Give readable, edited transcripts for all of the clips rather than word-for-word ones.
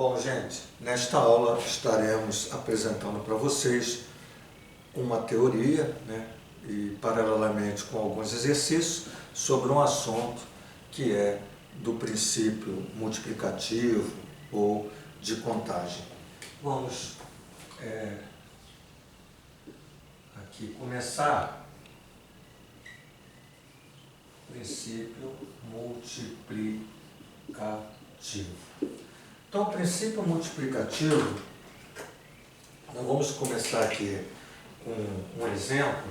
Bom, gente, nesta aula estaremos apresentando para vocês uma teoria, e paralelamente com alguns exercícios sobre um assunto que é do princípio multiplicativo ou de contagem. Vamos aqui começar. Princípio multiplicativo. Então, o princípio multiplicativo, nós vamos começar aqui com um exemplo,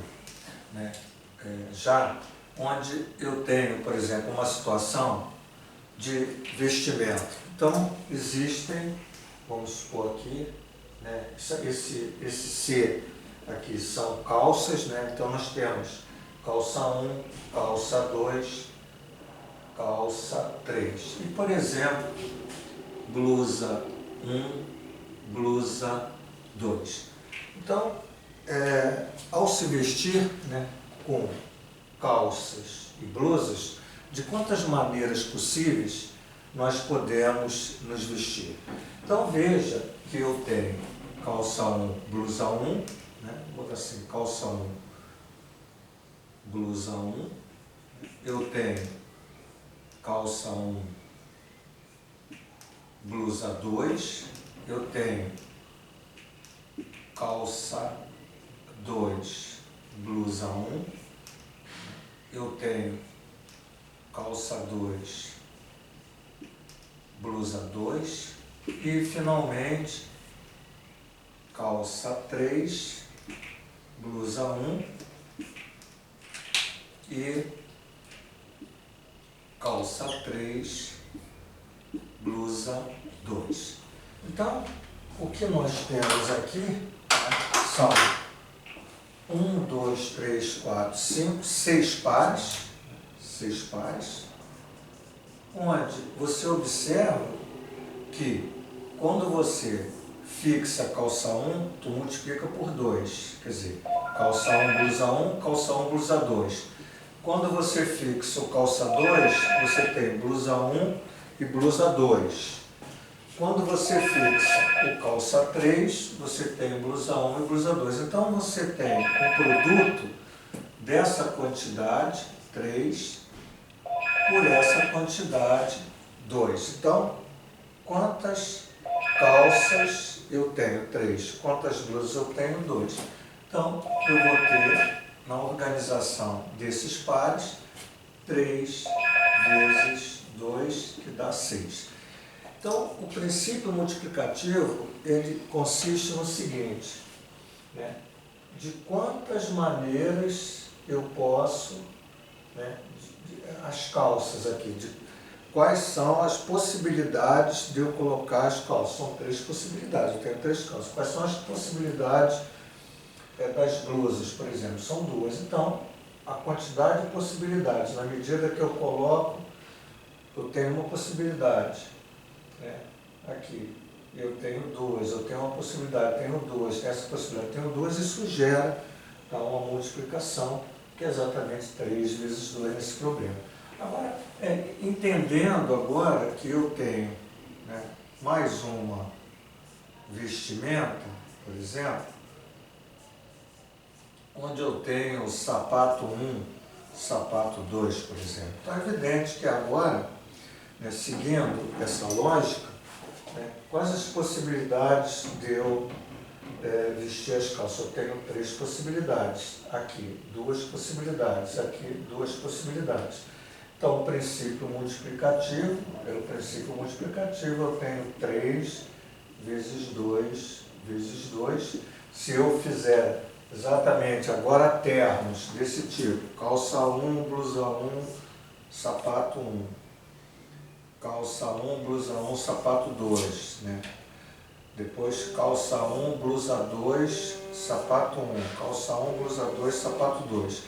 já onde eu tenho, por exemplo, uma situação de vestimento. Então, existem, vamos supor aqui, esse C aqui são calças, então nós temos calça 1, calça 2, calça 3. E, por exemplo, blusa 1, blusa 2. Então, ao se vestir com calças e blusas, de quantas maneiras possíveis nós podemos nos vestir? Então, veja que eu tenho calça 1, blusa 1, vou botar assim, calça 1, blusa 1, eu tenho calça 1, blusa 2, eu tenho calça 2, blusa 1, eu tenho calça 2, blusa 2 e, finalmente, calça 3, blusa 1 e calça 3, blusa 2. Então, o que nós temos aqui são 1, 2, 3, 4, 5, 6 pares, onde você observa que quando você fixa você calça 1, tu multiplica por 2, quer dizer, calça 1, blusa 1, calça 1, blusa 2. Quando você fixa o calça 2, você tem blusa 1 e blusa 2. Quando você fixa o calça 3, você tem blusa 1 e blusa 2. Então, você tem um produto dessa quantidade, 3, por essa quantidade, 2. Então, quantas calças eu tenho? 3. Quantas blusas eu tenho? 2. Então, eu vou ter, na organização desses pares, 3 vezes 2, que dá 6. Então, o princípio multiplicativo, ele consiste no seguinte, de quantas maneiras eu posso, as calças aqui, quais são as possibilidades de eu colocar as calças? São 3 possibilidades, eu tenho 3 calças. Quais são as possibilidades das blusas, por exemplo? São 2. Então, a quantidade de possibilidades, na medida que eu coloco, eu tenho uma possibilidade. Aqui, eu tenho 2, eu tenho uma possibilidade, tenho 2, tenho essa possibilidade, tenho 2, isso gera uma multiplicação, que é exatamente 3 vezes 2 nesse problema. Agora, entendendo agora que eu tenho mais uma vestimenta, por exemplo, onde eu tenho sapato 1, sapato 2, por exemplo. Então, é evidente que agora, seguindo essa lógica, quais as possibilidades de eu vestir as calças? Eu tenho 3 possibilidades. Aqui, 2 possibilidades. Aqui, 2 possibilidades. Então, o princípio multiplicativo, pelo princípio multiplicativo, eu tenho 3 vezes 2 vezes 2. Se eu fizer exatamente agora termos desse tipo, calça 1, blusa 1, sapato 1. Calça 1, blusa 1, sapato 2, Depois calça 1, blusa 2, sapato 1. Calça 1, blusa 2, sapato 2.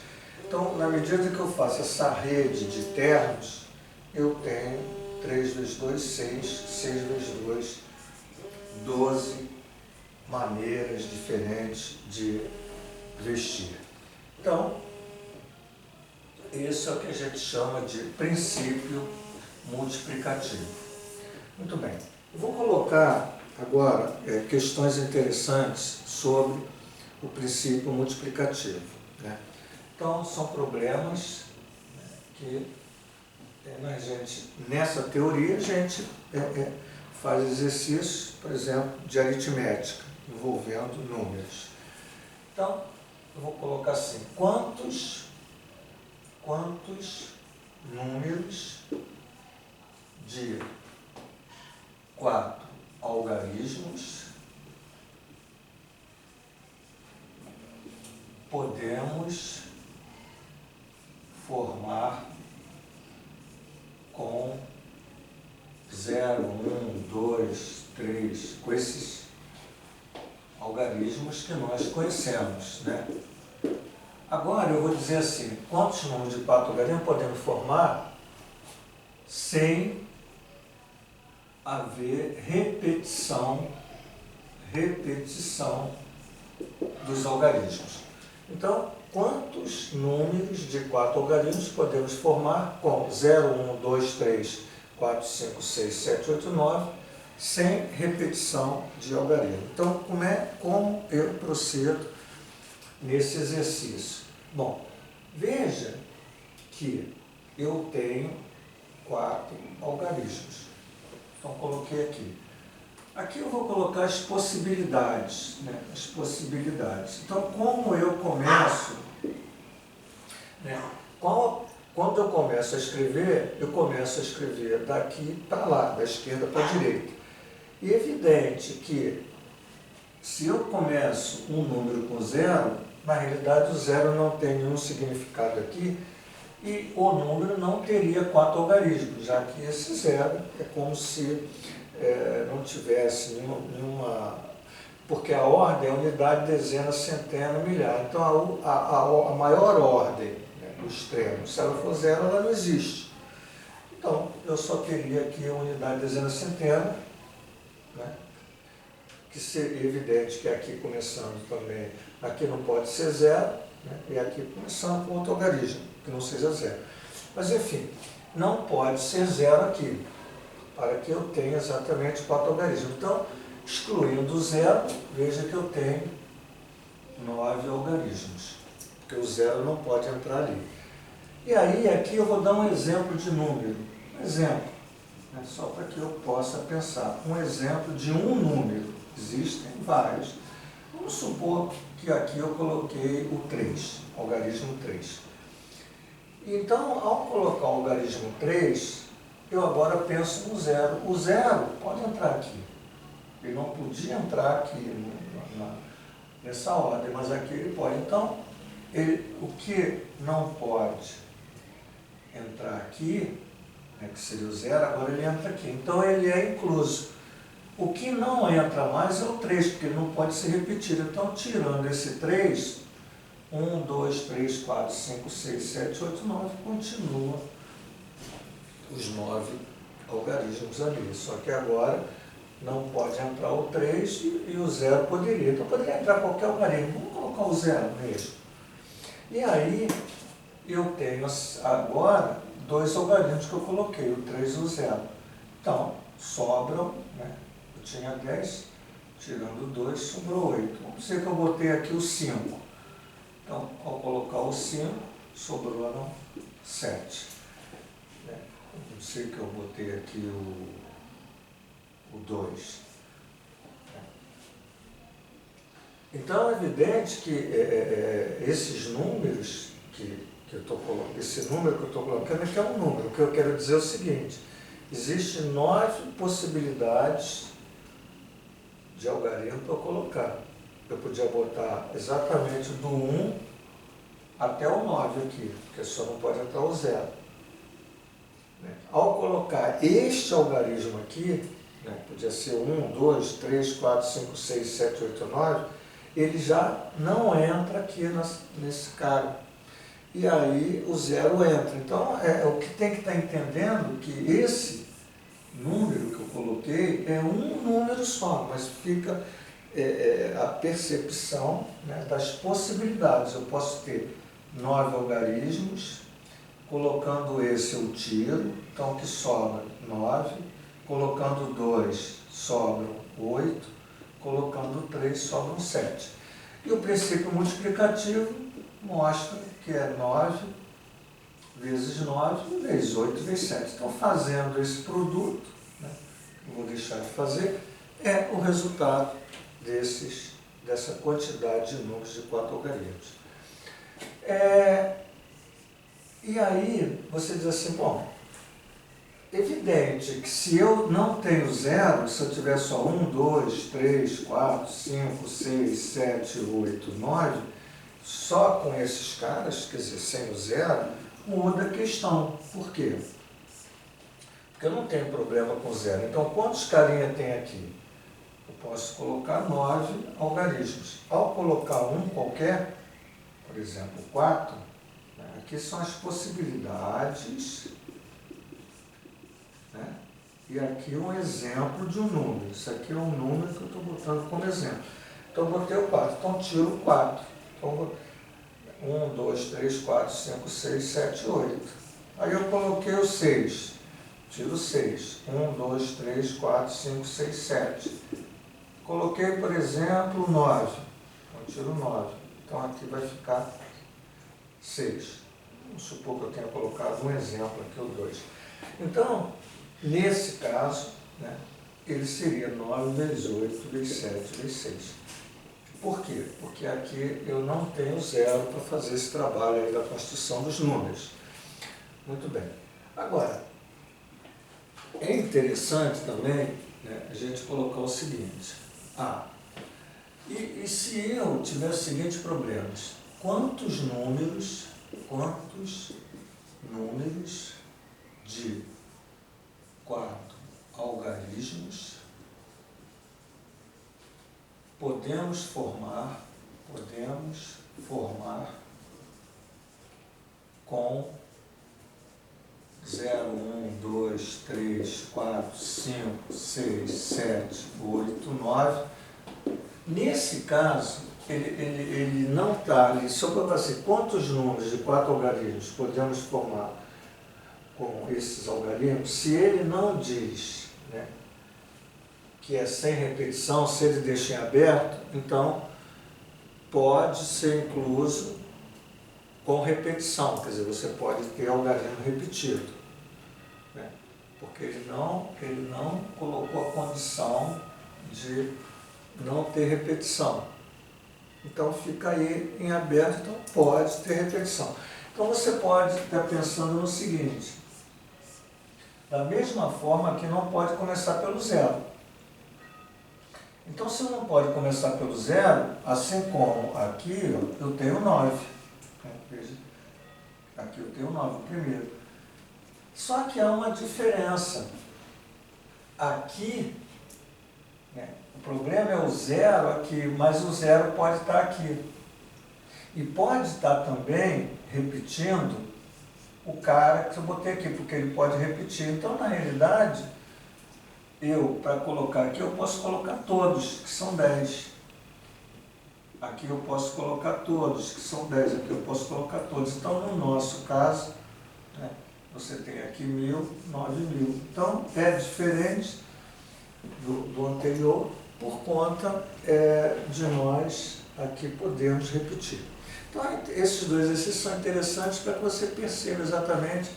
Então, na medida que eu faço essa rede de termos, eu tenho 3 vezes 2, 6, 6 vezes 2, 12 maneiras diferentes de vestir. Então, isso é o que a gente chama de princípio multiplicativo. Muito bem. Eu vou colocar agora questões interessantes sobre o princípio multiplicativo, né? Então, são problemas, né, que nessa teoria a gente faz exercícios, por exemplo, de aritmética, envolvendo números. Então, eu vou colocar assim: quantos números de 4 algarismos podemos formar com 0, 1, 2, 3, com esses algarismos que nós conhecemos, né? Agora eu vou dizer assim: quantos números de 4 algarismos podemos formar sem haver repetição dos algarismos. Então, quantos números de 4 algarismos podemos formar com 0, 1, 2, 3, 4, 5, 6, 7, 8, 9, sem repetição de algarismo? Então, como eu procedo nesse exercício? Bom, veja que eu tenho 4 algarismos. Então, coloquei aqui. Aqui eu vou colocar as possibilidades, né? As possibilidades. Então, como eu começo, né? Quando eu começo a escrever daqui para lá, da esquerda para a direita. E é evidente que, se eu começo um número com 0, na realidade o 0 não tem nenhum significado aqui, e o número não teria 4 algarismos, já que esse 0 é como se não tivesse nenhuma... Porque a ordem é unidade, dezena, centena, milhar. Então a maior ordem, né, do extremo, se ela for 0, ela não existe. Então eu só teria aqui a unidade, dezena, centena, né, que seria evidente que aqui começando também, aqui não pode ser 0, né, e aqui começando com outro algarismo, que não seja 0. Mas enfim, não pode ser 0 aqui, para que eu tenha exatamente 4 algarismos. Então, excluindo o 0, veja que eu tenho 9 algarismos, porque o 0 não pode entrar ali. E aí, aqui eu vou dar um exemplo de número. Um exemplo, né, só para que eu possa pensar. Um exemplo de um número. Existem vários. Vamos supor que aqui eu coloquei o 3, algarismo 3. Então, ao colocar o algarismo 3, eu agora penso no 0. O 0 pode entrar aqui. Ele não podia entrar aqui nessa ordem, mas aqui ele pode. Então, o que não pode entrar aqui, né, que seria o 0, agora ele entra aqui. Então, ele é incluso. O que não entra mais é o 3, porque ele não pode ser repetido. Então, tirando esse 3, 1, 2, 3, 4, 5, 6, 7, 8, 9, continua os 9 algarismos ali. Só que agora não pode entrar o 3 e o 0 poderia. Então poderia entrar qualquer algarismo. Vamos colocar o 0 mesmo. E aí eu tenho agora 2 algarismos que eu coloquei, o 3 e o 0. Então sobram, né? Eu tinha 10, tirando 2, sobrou 8. Vamos dizer que eu botei aqui o 5. Então, ao colocar o 5, sobraram 7. Não sei que eu botei aqui o 2. Então, é evidente que esses números que eu estou colocando, esse número que eu estou colocando aqui é um número. O que eu quero dizer é o seguinte: existem 9 possibilidades de algarismo para eu colocar. Eu podia botar exatamente do 1 até o 9 aqui, porque só não pode entrar o 0. Ao colocar este algarismo aqui, né, podia ser 1, 2, 3, 4, 5, 6, 7, 8, 9, ele já não entra aqui nesse cara. E aí o 0 entra. Então, o que tem que estar entendendo que esse número que eu coloquei é um número só, mas fica a percepção, né, das possibilidades. Eu posso ter 9 algarismos, colocando esse eu tiro, então que sobra 9, colocando 2 sobram 8, colocando 3 sobram 7. E o princípio multiplicativo mostra que é 9 vezes 9 vezes 8 vezes 7. Então, fazendo esse produto, né, não vou deixar de fazer, é o resultado dessa quantidade de números de 4 algarismos. E aí, você diz assim, bom, evidente que se eu não tenho zero, se eu tiver só 1, 2, 3, 4, 5, 6, 7, 8, 9, só com esses caras, quer dizer, sem o zero, muda a questão. Por quê? Porque eu não tenho problema com zero. Então, quantos carinha tem aqui? Eu posso colocar 9 algarismos. Ao colocar um qualquer, por exemplo, 4, né, aqui são as possibilidades, né, e aqui um exemplo de um número. Isso aqui é um número que eu estou botando como exemplo. Então, eu botei o 4. Então, tiro o 4. Então, 1, 2, 3, 4, 5, 6, 7, 8. Aí eu coloquei o 6. Tiro 6. 1, 2, 3, 4, 5, 6, 7. Coloquei, por exemplo, 9. Então, tiro 9. Então, aqui vai ficar 6. Vamos supor que eu tenha colocado um exemplo aqui, o 2. Então, nesse caso, né, ele seria 9 vezes 8 vezes 7 vezes 6. Por quê? Porque aqui eu não tenho zero para fazer esse trabalho aí da construção dos números. Muito bem. Agora, é interessante também, né, a gente colocar o seguinte. E se eu tiver os seguintes problemas? Quantos números de 4 algarismos podemos formar com 0, 1, 2, 3, 4, 5, 6, 7, 8, 9. Nesse caso, ele não está ali. Se eu botar assim, quantos números de 4 algarismos podemos formar com esses algarismos, se ele não diz, né, que é sem repetição, se ele deixa em aberto, então pode ser incluso com repetição, quer dizer, você pode ter algarismo repetido, né? Porque ele não colocou a condição de não ter repetição. Então fica aí em aberto, então pode ter repetição. Então você pode estar pensando no seguinte, da mesma forma que não pode começar pelo zero. Então, se não pode começar pelo zero, assim como aqui, ó, eu tenho 9. Veja, aqui eu tenho 9 primeiro. Só que há uma diferença. Aqui, né, o problema é o zero aqui, mas o zero pode estar aqui. E pode estar também repetindo o cara que eu botei aqui, porque ele pode repetir. Então, na realidade, para colocar aqui, eu posso colocar todos, que são 10. Aqui eu posso colocar todos, que são 10. Aqui eu posso colocar todos. Então, no nosso caso, né, você tem aqui 1000, 9000. Então, é diferente do anterior, por conta de nós aqui podermos repetir. Então, esses dois exercícios são interessantes para que você perceba exatamente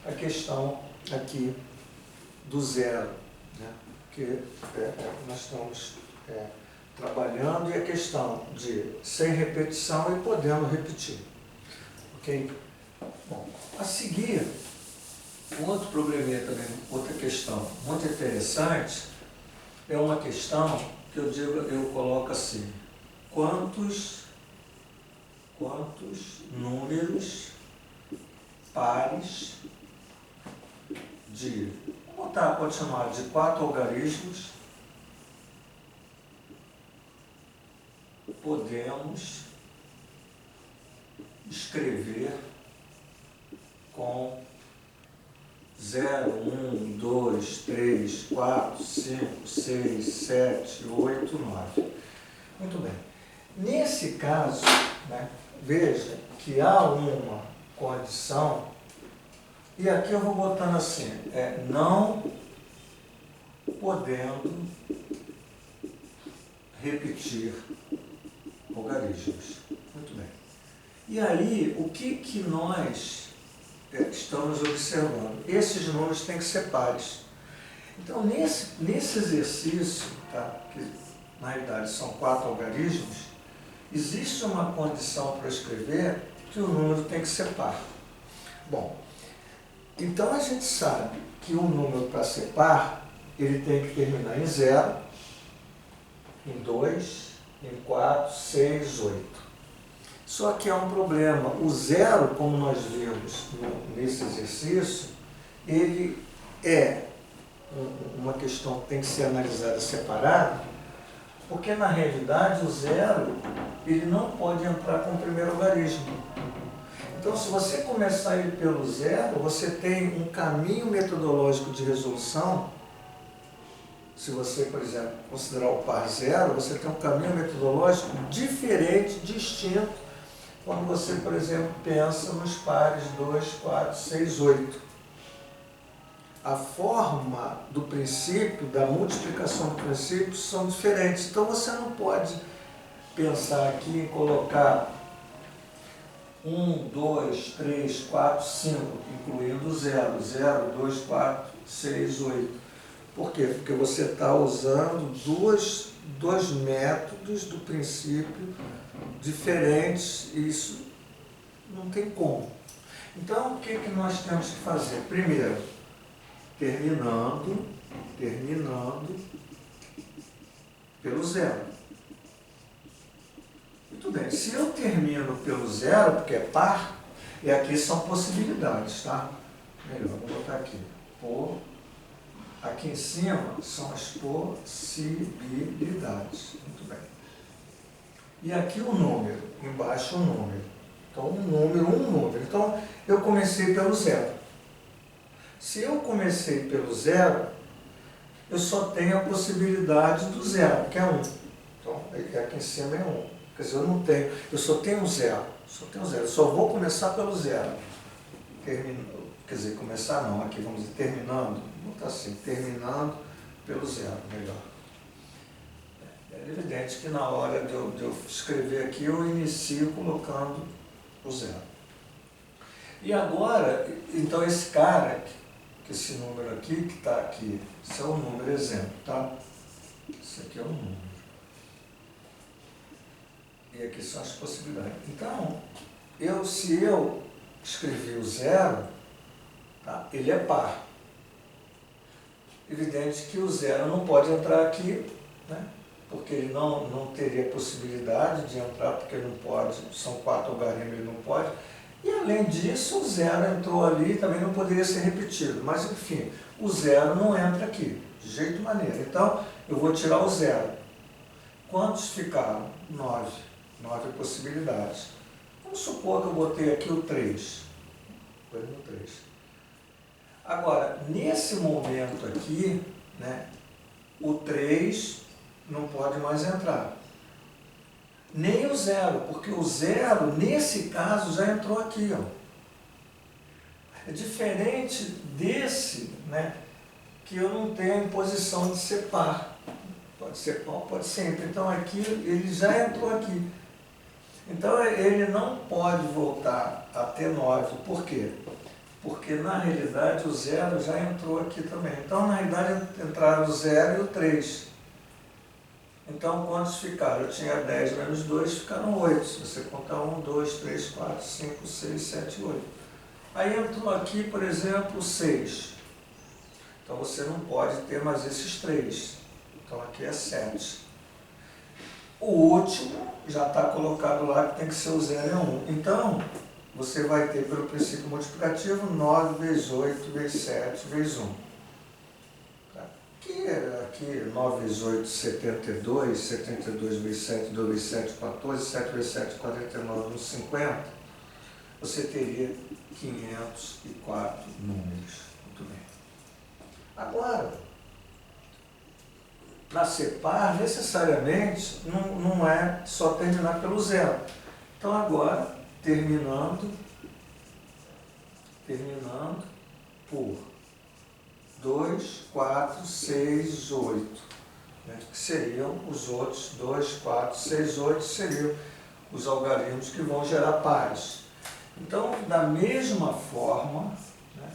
a questão aqui do zero, né? Que nós estamos trabalhando, e a questão de sem repetição e podendo repetir. Ok? Bom, a seguir, um outro probleminha também, outra questão muito interessante, é uma questão que eu coloco assim, quantos números pares de, pode chamar de 4 algarismos, podemos escrever com 0, 1, 2, 3, 4, 5, 6, 7, 8, 9. Muito bem. Nesse caso, né, veja que há uma condição, e aqui eu vou botando assim, não podendo repetir logaritmos. Muito bem. E aí, o que nós estamos observando? Esses números têm que ser pares. Então, nesse exercício, tá, que na realidade são 4 algarismos, existe uma condição para escrever que o número tem que ser par. Bom, então a gente sabe que o número para ser par, ele tem que terminar em 0, em 2, em 4, 6, 8. Só que há um problema. O 0, como nós vimos nesse exercício, ele é uma questão que tem que ser analisada separada, porque na realidade o 0 ele não pode entrar com o primeiro algarismo. Então, se você começar ele pelo 0, você tem um caminho metodológico de resolução. Se você, por exemplo, considerar o par 0, você tem um caminho metodológico diferente, distinto, quando você, por exemplo, pensa nos pares 2, 4, 6, 8. A forma do princípio, da multiplicação do princípio, são diferentes. Então, você não pode pensar aqui em colocar 1, 2, 3, 4, 5, incluindo 0. 0, 2, 4, 6, 8. Por quê? Porque você está usando dois métodos do princípio diferentes, e isso não tem como. Então, o que nós temos que fazer? Primeiro, terminando pelo 0. Muito bem, se eu termino pelo 0, porque é par, e aqui são possibilidades, tá? Melhor, vou botar aqui. Aqui em cima são as possibilidades. Muito bem. E aqui o número, embaixo o número. Então, um número. Então, eu comecei pelo 0. Se eu comecei pelo 0, eu só tenho a possibilidade do 0, que é 1. Então, aqui em cima é 1. Quer dizer, eu só tenho 0. Eu só vou começar pelo 0. Quer dizer, começar não, aqui vamos dizer, terminando. Vou botar assim, terminando pelo 0, melhor. É evidente que na hora de eu escrever aqui, eu inicio colocando o 0. E agora, então esse cara, que esse número aqui, que está aqui, esse é o número exemplo, tá? Esse aqui é o número. E aqui são as possibilidades. Então, se eu escrevi o 0, tá? Ele é par. Evidente que o 0 não pode entrar aqui, né? Porque ele não teria possibilidade de entrar, porque ele não pode, são 4 algarismos, ele não pode. E além disso, o 0 entrou ali, também não poderia ser repetido. Mas enfim, o 0 não entra aqui, de jeito maneira. Então, eu vou tirar o 0. Quantos ficaram? 9. 9 possibilidades. Vamos supor que eu botei aqui o 3. Foi no 3. Agora, nesse momento aqui, né, o 3 não pode mais entrar. Nem o 0, porque o 0, nesse caso, já entrou aqui. Ó. É diferente desse, né, que eu não tenho a imposição de ser par. Pode ser par, pode ser ímpar. Então, aqui, ele já entrou aqui. Então, ele não pode voltar a ter 9. Por quê? Porque, na realidade, o 0 já entrou aqui também. Então, na realidade, entraram o 0 e o 3. Então, quantos ficaram? Eu tinha 10 menos 2, ficaram 8. Se você contar 1, 2, 3, 4, 5, 6, 7, 8. Aí entrou aqui, por exemplo, 6. Então, você não pode ter mais esses 3. Então, aqui é 7. O último já está colocado lá, que tem que ser o 0 e 1. Então, você vai ter, pelo princípio multiplicativo, 9 vezes 8 vezes 7 vezes 1. Aqui 9 vezes 8, 72, 72 vezes 7, 2 vezes 7, 14, 7 vezes 7, 49, 50. Você teria 504 números. Muito bem. Agora, para ser par, necessariamente, não é só terminar pelo 0. Então, agora, terminando por 2, 4, 6, 8. Né? Que seriam os outros 2, 4, 6, 8, seriam os algarismos que vão gerar pares. Então, da mesma forma, né,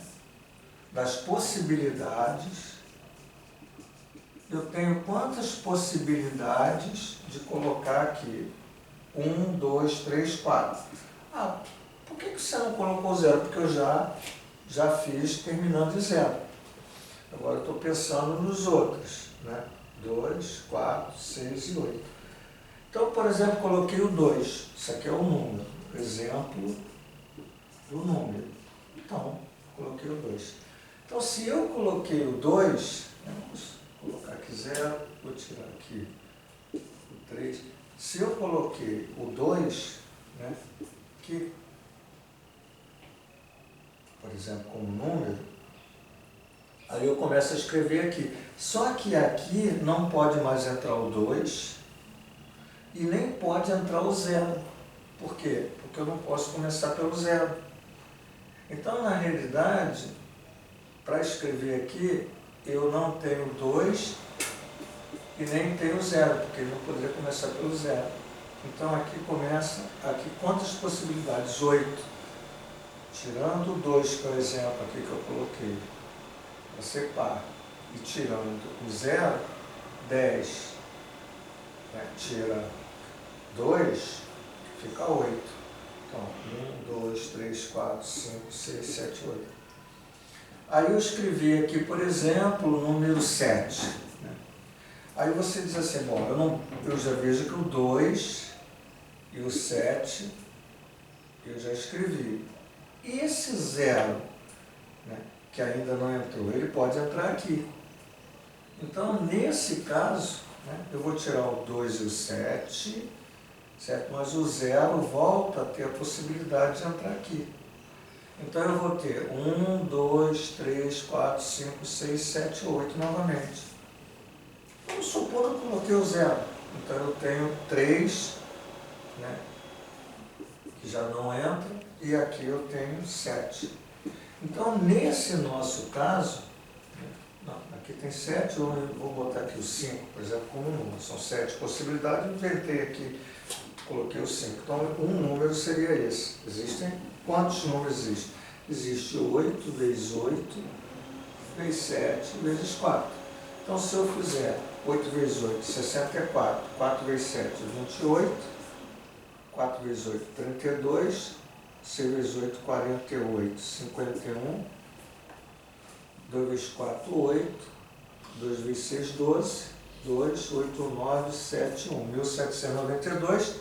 das possibilidades, eu tenho quantas possibilidades de colocar aqui? 1, 2, 3, 4. Ah, por que você não colocou zero? Porque eu já fiz terminando em zero. Agora eu estou pensando nos outros, né? 2, 4, 6 e 8. Então, por exemplo, coloquei o 2. Isso aqui é o número. Exemplo do número. Então, coloquei o 2. Então, se eu coloquei o 2, vamos colocar aqui 0, vou tirar aqui o 3. Se eu coloquei o 2, né, que, por exemplo, como número, aí eu começo a escrever aqui. Só que aqui não pode mais entrar o 2 e nem pode entrar o 0. Por quê? Porque eu não posso começar pelo 0. Então, na realidade, para escrever aqui, eu não tenho 2 e nem tenho 0, porque eu não poderia começar pelo 0. Então, aqui começa, aqui quantas possibilidades? 8. Tirando o 2, que é o exemplo aqui que eu coloquei, para ser par, e tirando o 0, 10. Né? Tira 2, fica 8. Então, 1, 2, 3, 4, 5, 6, 7, 8. Aí eu escrevi aqui, por exemplo, o número 7. Né? Aí você diz assim, bom, eu já vejo que o 2 e o 7 eu já escrevi. E esse 0, né, que ainda não entrou, ele pode entrar aqui. Então, nesse caso, né, eu vou tirar o 2 e o 7, certo? Mas o 0 volta a ter a possibilidade de entrar aqui. Então, eu vou ter 1, 2, 3, 4, 5, 6, 7, 8 novamente. Vamos supor que eu coloquei o 0. Então, eu tenho 3, né, que já não entra, e aqui eu tenho 7. Então, nesse nosso caso, não, aqui tem 7, eu vou botar aqui o 5, por exemplo, como número. São 7 possibilidades, eu inventei aqui, coloquei o 5. Então, um número seria esse. Existem, quantos números existem? Existe 8 vezes 8, vezes 7, vezes 4. Então, se eu fizer 8 vezes 8, 64, 4 vezes 7, 28, 4 vezes 8, 32, 6 vezes 8, 48, 51, 2 vezes 4, 8, 2 vezes 6, 12, 2, 8, 9, 7, 1, 1792,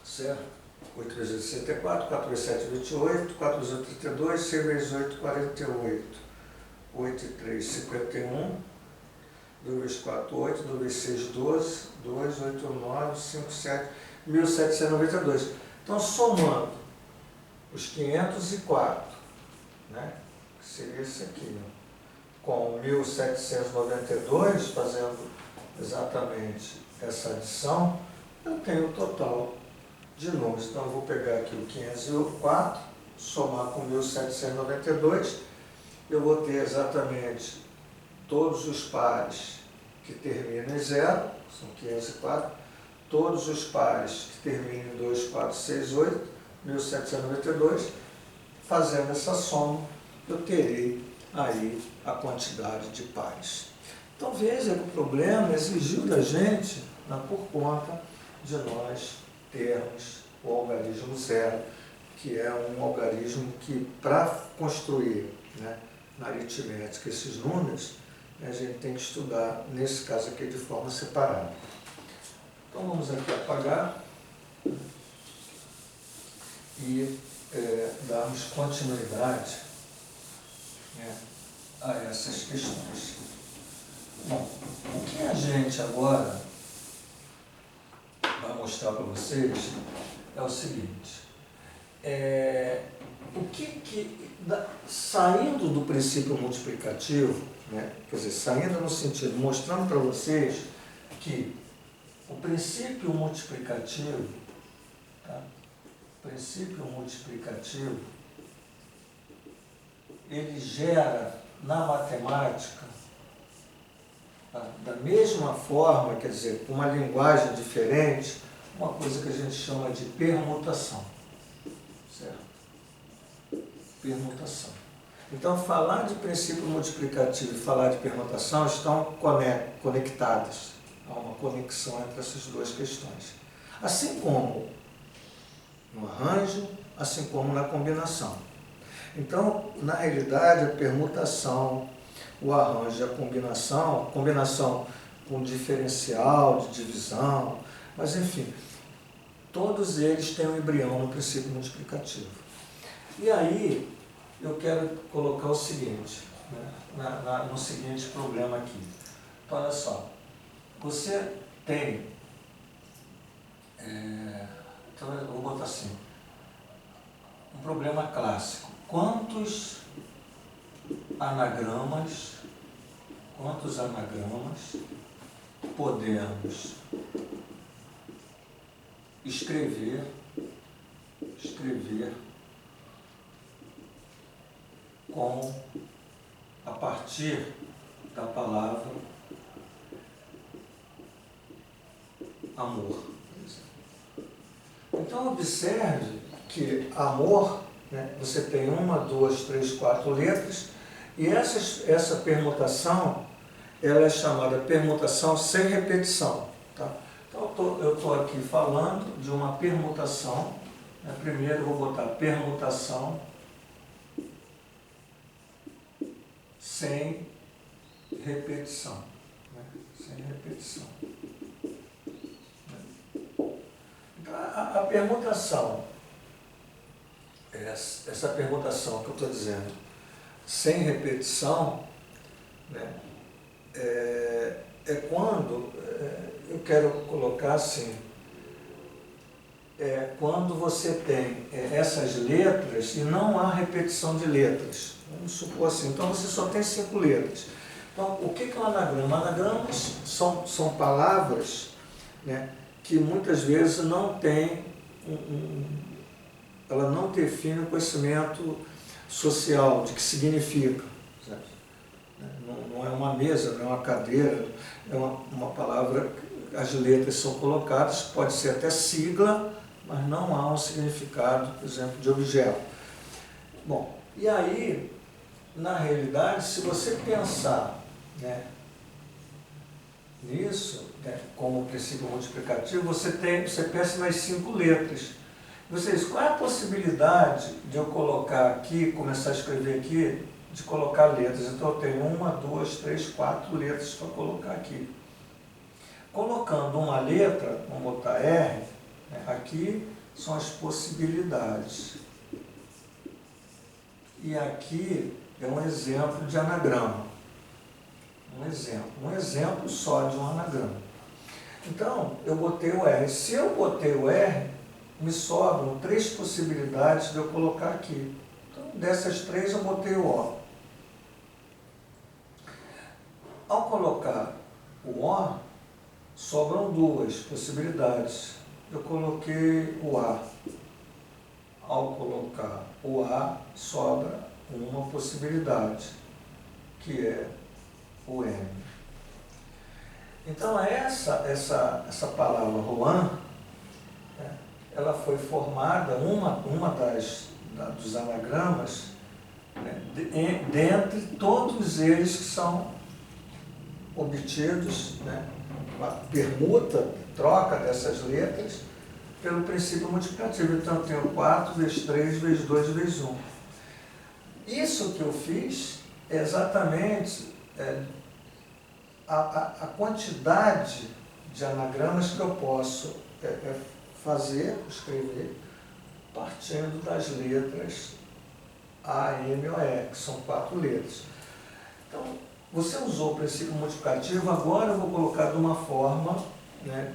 certo? 8 vezes 64, 4 vezes 7, 28, 4 vezes 8, 32, 6 vezes 8, 48, 8 e 3, 51, 2 vezes 4, 8, 2 vezes 6, 12, 2, 8, 9, 5, 7, 1792. Então, somando os 504, né, que seria esse aqui, né, com 1792, fazendo exatamente essa adição, eu tenho o total de números. Então, eu vou pegar aqui o 504, somar com 1792, eu vou ter exatamente todos os pares que terminam em 0, são 504, todos os pares que terminam em 2, 4, 6, 8, 1792, fazendo essa soma, eu terei aí a quantidade de pares. Então veja que o problema exigiu da gente, né, por conta de nós termos o algarismo 0, que é um algarismo que, para construir, né, na aritmética esses números, a gente tem que estudar, nesse caso aqui, de forma separada. Então vamos aqui apagar e darmos continuidade, né, a essas questões. Bom, o que a gente agora vai mostrar para vocês é o seguinte, saindo do princípio multiplicativo, né, quer dizer, saindo no sentido, mostrando para vocês que o princípio multiplicativo, tá? O princípio multiplicativo, ele gera na matemática, tá, da mesma forma, quer dizer, com uma linguagem diferente, uma coisa que a gente chama de permutação. Certo? Permutação. Então, falar de princípio multiplicativo e falar de permutação estão conectadas. Há uma conexão entre essas duas questões. Assim como no arranjo, assim como na combinação. Então, na realidade, a permutação, o arranjo e a combinação com diferencial, de divisão, mas enfim, todos eles têm um embrião no princípio multiplicativo. E aí, eu quero colocar o seguinte, né, no seguinte problema aqui. Então, olha só, você tem, então eu vou botar assim, um problema clássico. Quantos anagramas podemos escrever a partir da palavra amor? Então, observe que amor, né, você tem 1, 2, 3, 4 letras, e essa permutação, ela é chamada permutação sem repetição. Tá? Então, eu estou aqui falando de uma permutação, né, primeiro eu vou botar permutação sem repetição. Né, sem repetição. Então, a permutação, essa permutação que eu estou dizendo, sem repetição, né, é quando, eu quero colocar assim, quando você tem essas letras e não há repetição de letras. Vamos supor assim, então você só tem 5 letras. Então, o que é um anagrama? Anagramas são palavras, né, que muitas vezes não têm ela não define o conhecimento social, de que significa. Certo? Não é uma mesa, não é uma cadeira, é uma palavra, as letras são colocadas, pode ser até sigla, mas não há um significado, por exemplo, de objeto. Bom, e aí, na realidade, se você pensar, né, nisso, né, como princípio multiplicativo, você pensa nas 5 letras. Vocês, qual é a possibilidade de eu colocar aqui, começar a escrever aqui, de colocar letras? Então eu tenho 1, 2, 3, 4 letras para colocar aqui. Colocando uma letra, vamos botar R, né, aqui são as possibilidades. E aqui é um exemplo de anagrama. Um exemplo só de um anagrama. Então, eu botei o R. Se eu botei o R, me sobram 3 possibilidades de eu colocar aqui. Então, dessas 3 eu botei o O. Ao colocar o O, sobram 2 possibilidades. Eu coloquei o A. Ao colocar o A, sobra uma possibilidade, que é o M. Então, essa palavra Juan, né, ela foi formada, dos anagramas, né, dentre todos eles que são obtidos, né, uma permuta, troca dessas letras, pelo princípio multiplicativo. Então, eu tenho 4 vezes 3 vezes 2 vezes 1. Isso que eu fiz é exatamente a quantidade de anagramas que eu posso escrever, partindo das letras A, M ou E, que são 4 letras. Então, você usou o princípio multiplicativo, agora eu vou colocar de uma forma, né,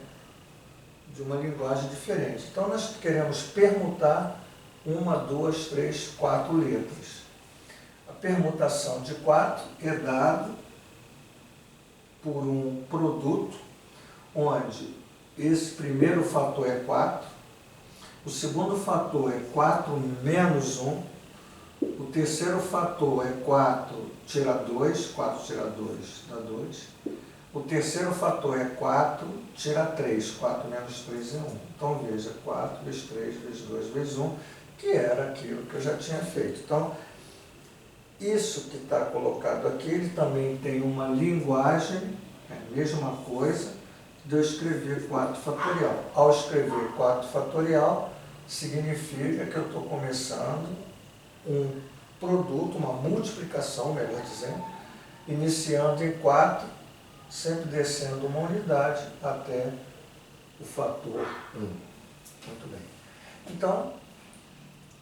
de uma linguagem diferente. Então, nós queremos permutar 1, 2, 3, 4 letras. A permutação de 4 é dado por um produto, onde esse primeiro fator é 4, o segundo fator é 4 menos 1, O terceiro fator é 4 tira 2, 4 tira 2 dá 2. O terceiro fator é 4 tira 3, 4 menos 3 é 1. Então veja, 4 vezes 3 vezes 2 vezes 1, que era aquilo que eu já tinha feito. Então, isso que está colocado aqui, ele também tem uma linguagem, é a mesma coisa, de eu escrever 4 fatorial. Ao escrever 4 fatorial, significa que eu estou começando um produto, uma multiplicação, melhor dizendo, iniciando em 4, sempre descendo uma unidade até o fator 1. Muito bem. Então,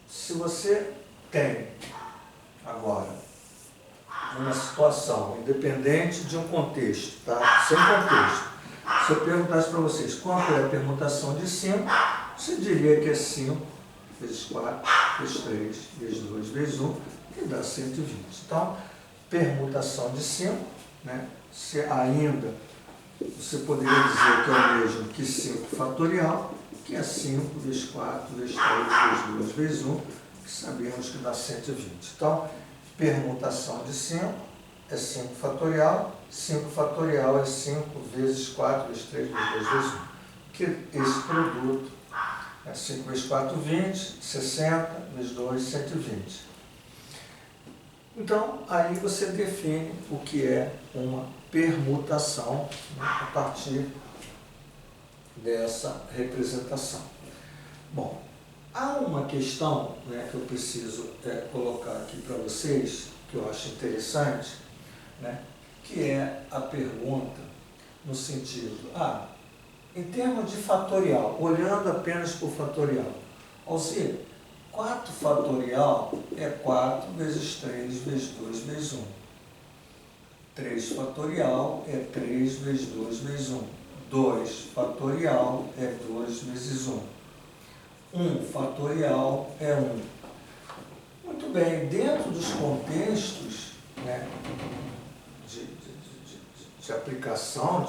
se você tem agora uma situação independente de um contexto, tá? Sem contexto, se eu perguntasse para vocês quanto é a permutação de 5, você diria que é 5 vezes 4, vezes 3, vezes 2, vezes 1, que dá 120. Então, permutação de 5, né? Se ainda você poderia dizer que é o mesmo que 5 fatorial, que é 5 vezes 4, vezes 3, vezes 2, vezes 1, que sabemos que dá 120. Então, permutação de 5 é 5 fatorial, 5 fatorial é 5 vezes 4, vezes 3, vezes 2, vezes 1. Que esse produto é 5 vezes 4, 20, 60, vezes 2, 120. Então, aí você define o que é uma permutação, né, a partir dessa representação. Bom, há uma questão, né, que eu preciso colocar aqui para vocês, que eu acho interessante, né, que é a pergunta no sentido, em termos de fatorial, olhando apenas por fatorial, ou seja, 4 fatorial é 4 vezes 3 vezes 2 vezes 1. 3 fatorial é 3 vezes 2 vezes 1. 2 fatorial é 2 vezes 1. 1 fatorial é 1. Muito bem, dentro dos contextos, né, de aplicação,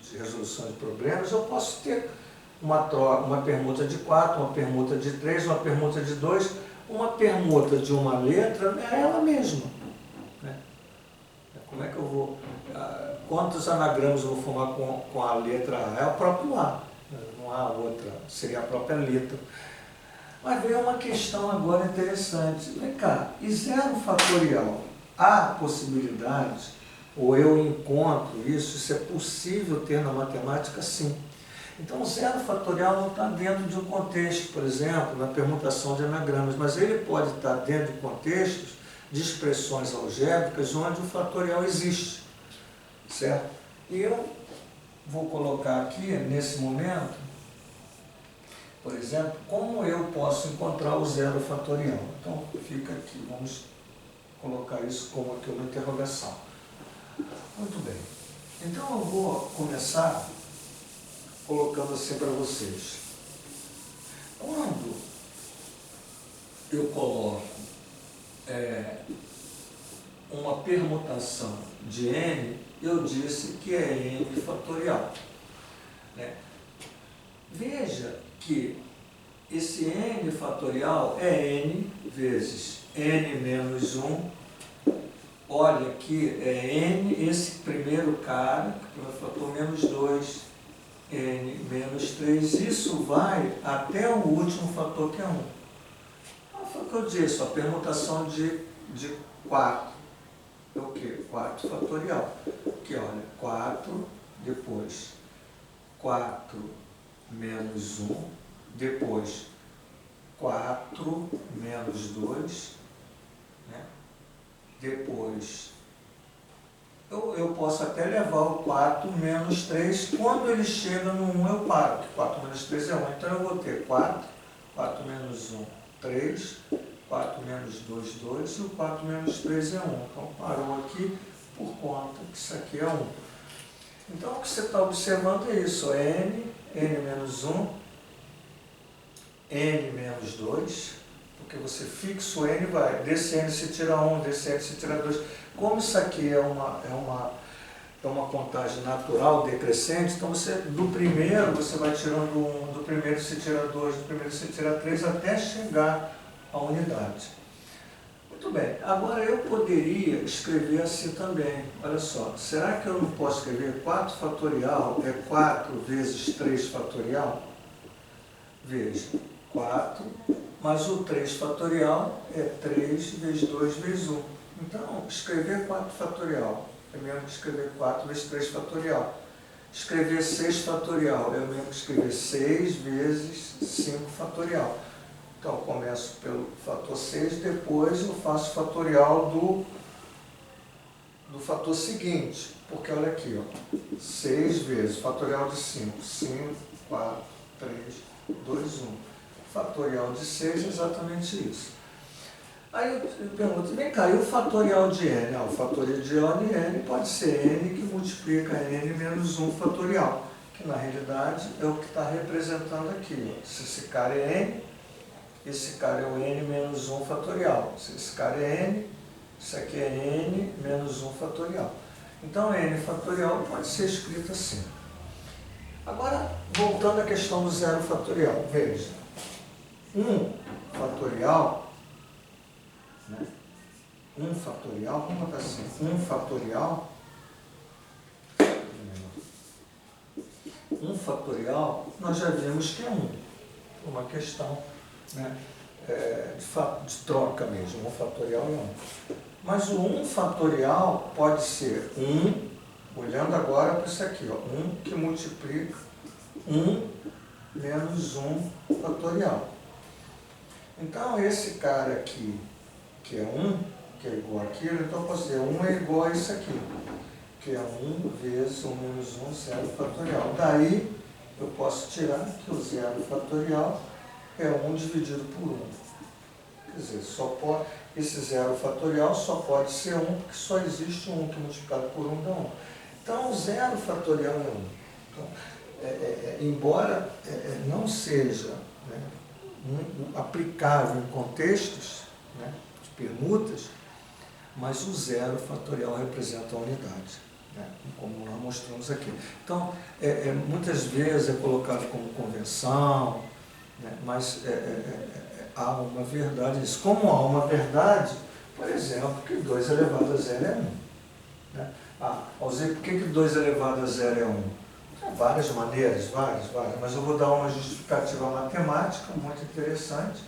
de resolução de problemas, eu posso ter uma permuta de 4, uma permuta de 3, uma permuta de 2, uma permuta de uma letra é ela mesma. Né? Como é que eu vou... quantos anagramas eu vou formar com a letra A? É o próprio A, não há outra, seria a própria letra. Mas veio uma questão agora interessante. Vem cá, e 0 fatorial? Há possibilidade, ou eu encontro isso é possível ter na matemática? Sim. Então, 0 fatorial não está dentro de um contexto, por exemplo, na permutação de anagramas, mas ele pode estar dentro de contextos de expressões algébricas onde o fatorial existe, certo? E eu vou colocar aqui, nesse momento, por exemplo, como eu posso encontrar o 0 fatorial. Então, fica aqui, vamos colocar isso como aqui uma interrogação. Muito bem. Então, eu vou começar colocando assim para vocês. Quando eu coloco uma permutação de n, eu disse que é n fatorial. Né? Veja que esse n fatorial é n vezes n menos 1. Olha que é n, esse primeiro cara, que é o fator menos 2, n menos 3, isso vai até o último fator, que é 1. Então, foi o que eu disse, a permutação de 4 é o quê? 4 fatorial. Que olha, 4, depois 4 menos 1, depois 4 menos 2, né? Depois eu posso até levar o 4 menos 3, quando ele chega no 1 eu paro, porque 4 menos 3 é 1, então eu vou ter 4 menos 1, 3, 4 menos 2, 2, e o 4 menos 3 é 1, então parou aqui por conta que isso aqui é 1. Então o que você está observando é isso, n menos 1, n menos 2, porque você fixa o n, vai, desse n se tira 1, desse n se tira 2. Como isso aqui é uma contagem natural, decrescente, então você, do primeiro, você vai tirando 1, do primeiro se tira 2, do primeiro se tira 3, até chegar a unidade. Muito bem, agora eu poderia escrever assim também. Olha só, será que eu não posso escrever 4 fatorial é 4 vezes 3 fatorial? Veja, 4, mas o 3 fatorial é 3 vezes 2 vezes 1. Então, escrever 4 fatorial é mesmo que escrever 4 vezes 3 fatorial. Escrever 6 fatorial é o mesmo que escrever 6 vezes 5 fatorial. Então, eu começo pelo fator 6, depois eu faço fatorial do fator seguinte. Porque olha aqui, ó, 6 vezes fatorial de 5, 5, 4, 3, 2, 1. Fatorial de 6 é exatamente isso. Aí eu pergunto, vem cá, e o fatorial de n? O fatorial de n pode ser n que multiplica n menos 1 fatorial, que na realidade é o que está representando aqui. Ó. Se esse cara é n, esse cara é o n menos 1 fatorial. Se esse cara é n, isso aqui é n menos 1 fatorial. Então n fatorial pode ser escrito assim. Agora, voltando à questão do zero fatorial, veja. 1 fatorial, né? 1 fatorial, vamos botar assim, 1 fatorial, 1 fatorial, nós já vimos que é 1, uma questão, né, de troca mesmo, 1 fatorial é 1. Mas o 1 fatorial pode ser 1, olhando agora para isso aqui, ó, 1 que multiplica 1 menos 1 fatorial. Então, esse cara aqui, que é 1, que é igual àquilo, então eu posso dizer 1 é igual a isso aqui, que é 1 vezes 1 menos 1, 0 fatorial. Daí, eu posso tirar que o 0 fatorial é 1 dividido por 1. Quer dizer, esse 0 fatorial só pode ser 1, porque só existe 1 que multiplicado por 1 dá 1. Então, o 0 fatorial é 1. Então, embora não seja, né, aplicável em contextos, né, de permutas, mas o 0 fatorial representa a unidade, né, como nós mostramos aqui. Então, muitas vezes é colocado como convenção, né, mas há uma verdade nisso. Como há uma verdade, por exemplo, que 2 elevado a 0 é 1. Né? Ao dizer por que 2 elevado a 0 é 1? Várias maneiras, várias, mas eu vou dar uma justificativa matemática muito interessante,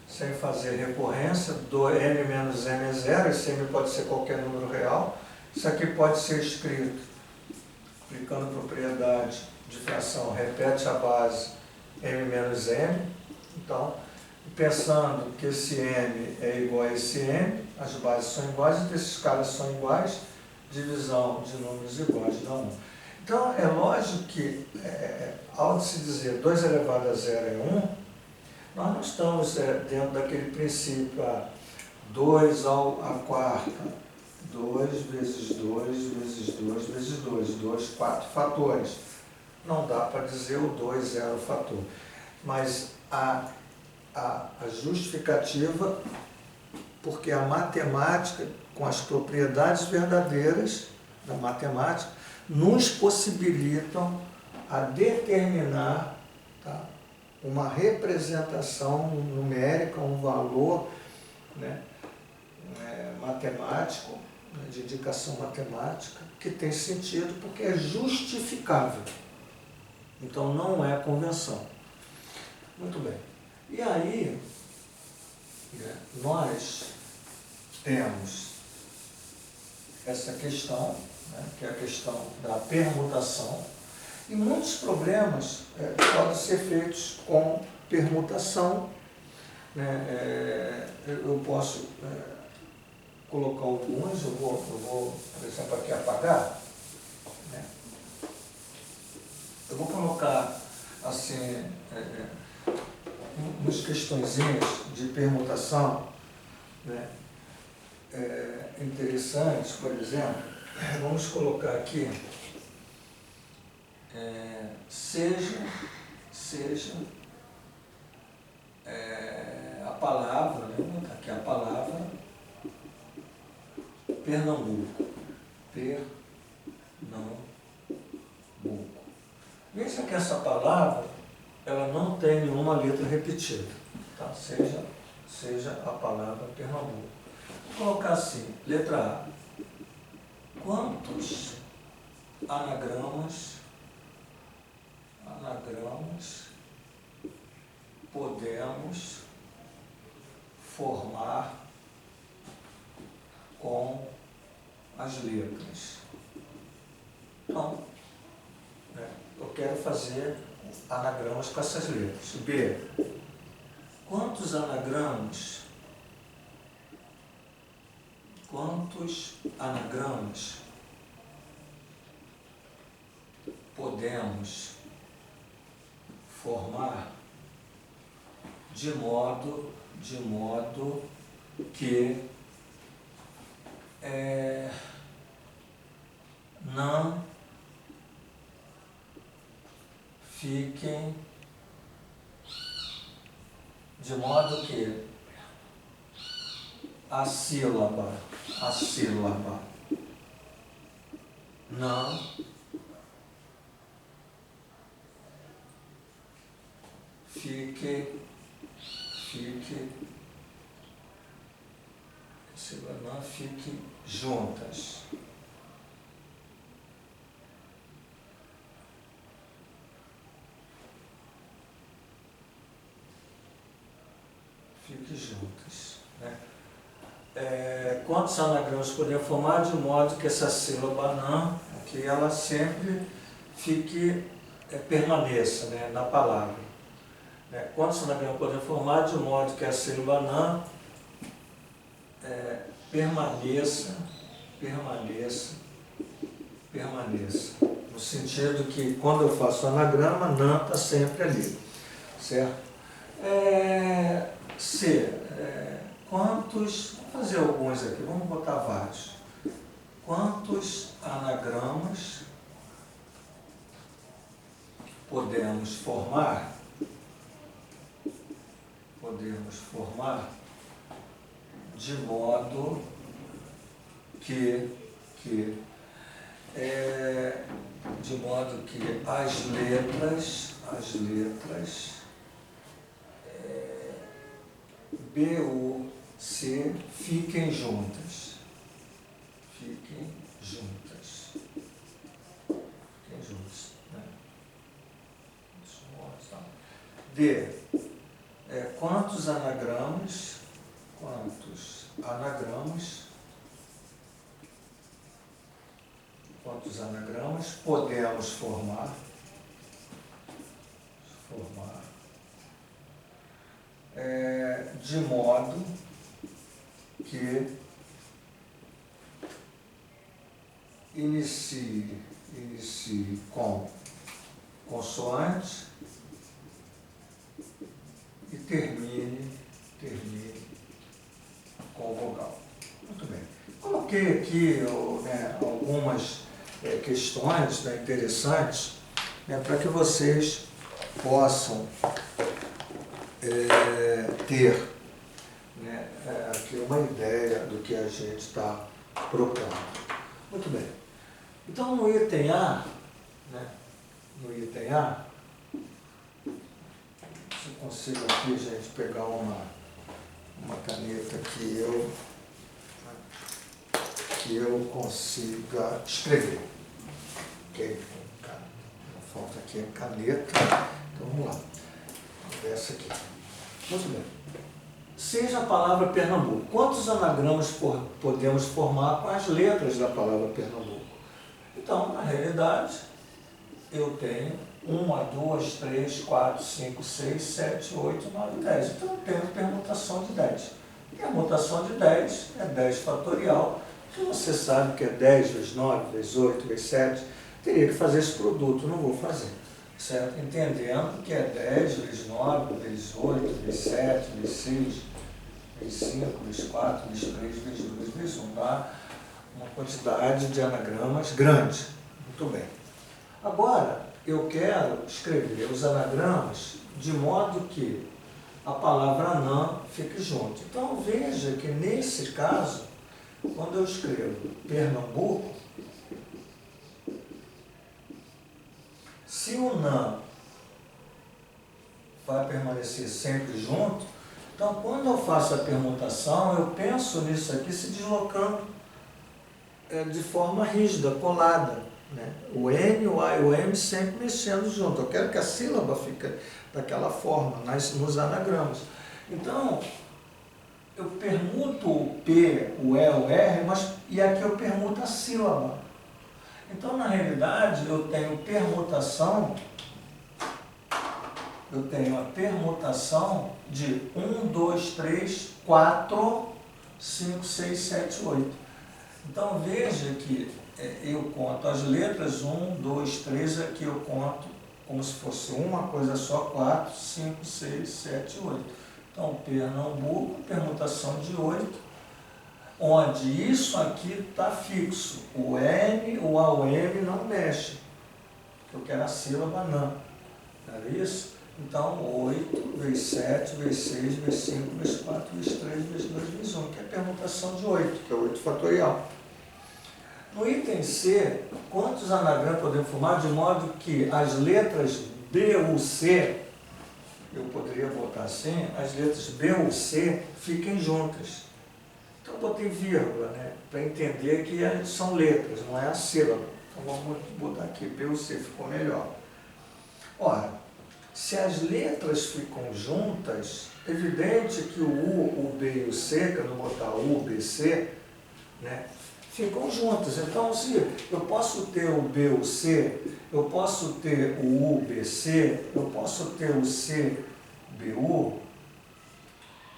sem fazer recorrência, do n menos m é 0, esse m pode ser qualquer número real, isso aqui pode ser escrito, aplicando propriedade de fração, repete a base m menos m, então, pensando que esse m é igual a esse m, as bases são iguais, então esses caras são iguais, divisão de números iguais dá 1. Então, é lógico que, ao se dizer 2 elevado a 0 é 1, nós não estamos dentro daquele princípio 2 à quarta, 2 vezes 2 vezes 2 vezes 2, 4 fatores. Não dá para dizer o 2 zero fator. Mas a justificativa, porque a matemática, com as propriedades verdadeiras da matemática, nos possibilitam a determinar, tá, uma representação numérica, um valor, né, matemático, né, de indicação matemática, que tem sentido porque é justificável. Então, não é convenção. Muito bem. E aí, né, nós temos essa questão, né, que é a questão da permutação, e muitos problemas podem ser feitos com permutação, né, eu posso colocar alguns, eu vou, por exemplo, aqui apagar, né, eu vou colocar assim, umas questõezinhas de permutação, né, interessantes, por exemplo, vamos colocar aqui, seja a palavra, né, aqui a palavra Pernambuco, Pernambuco. Veja que essa palavra, ela não tem nenhuma letra repetida, tá? Seja seja a palavra Pernambuco. Vou colocar assim, letra A. Quantos anagramas podemos formar com as letras? Então, eu quero fazer anagramas com essas letras. B. Quantos anagramas podemos formar de modo que não fiquem, de modo que a sílaba não fique juntas. Fique juntas, né? Quantos anagramas podemos formar de modo que essa sílaba não, que ela sempre permaneça, né, na palavra. Quantos anagramas podemos formar de modo que a sílaba não permaneça, no sentido que quando eu faço o anagrama, não está sempre ali, certo? C. Vamos fazer alguns aqui, vamos botar vários. Quantos anagramas podemos formar de modo que as letras B, U, C fiquem juntas. Né? D. Quantos anagramas podemos formar de modo que inicie com consoante e termine com vogal. Muito bem. Coloquei aqui algumas questões interessantes, para que vocês possam ter aqui uma ideia do que a gente está propondo. Muito bem. Então, no item A, se eu consigo aqui, gente, pegar uma caneta que eu consiga escrever. Ok? Falta aqui a caneta. Então, vamos lá. Essa aqui. Muito bem. Seja a palavra Pernambuco. Quantos anagramas podemos formar com as letras da palavra Pernambuco? Então, na realidade, eu tenho 1, 2, 3, 4, 5, 6, 7, 8, 9, 10. Então, eu tenho permutação de 10. Permutação de 10 é 10 fatorial, que você sabe que é 10 vezes 9, vezes 8, vezes 7. Teria que fazer esse produto, não vou fazer. Certo? Entendendo que é 10 vezes 9, vezes 8, vezes 7, vezes 6, vezes 5, vezes 4, vezes 3, vezes 2, vezes 1. Dá uma quantidade de anagramas grande. Muito bem. Agora, eu quero escrever os anagramas de modo que a palavra anã fique junto. Então, veja que nesse caso, quando eu escrevo Pernambuco, se o NAN vai permanecer sempre junto, Então, quando eu faço a permutação, eu penso nisso aqui se deslocando de forma rígida, colada, né? O N, o A e o M sempre mexendo junto. Eu quero que a sílaba fique daquela forma, nos anagramas. Então, eu permuto o P, o E, o R, e aqui eu permuto a sílaba. Então, na realidade, eu tenho a permutação de 1, 2, 3, 4, 5, 6, 7, 8. Então, veja que eu conto as letras 1, 2, 3, aqui eu conto como se fosse uma coisa só, 4, 5, 6, 7, 8. Então, Pernambuco, permutação de 8, onde isso aqui está fixo. O N, o A, o M não mexe, porque eu quero a sílaba não. Era isso? Então, 8, vezes 7, vezes 6, vezes 5, vezes 4, vezes 3, vezes 2, vezes 1, que é a permutação de 8, que é 8 fatorial. No item C, quantos anagramas podemos formar de modo que as letras B ou C, eu poderia botar assim, as letras B ou C fiquem juntas. Então eu botei vírgula, né, para entender que são letras, não é a sílaba. Então vamos botar aqui, B ou C, ficou melhor. Ora, se as letras ficam juntas, é evidente que o U, o B e o C, que eu não botar U, B, C, né, ficam juntas. Então, se eu posso ter o B, o C, eu posso ter o U, B, C, eu posso ter o C, B, U,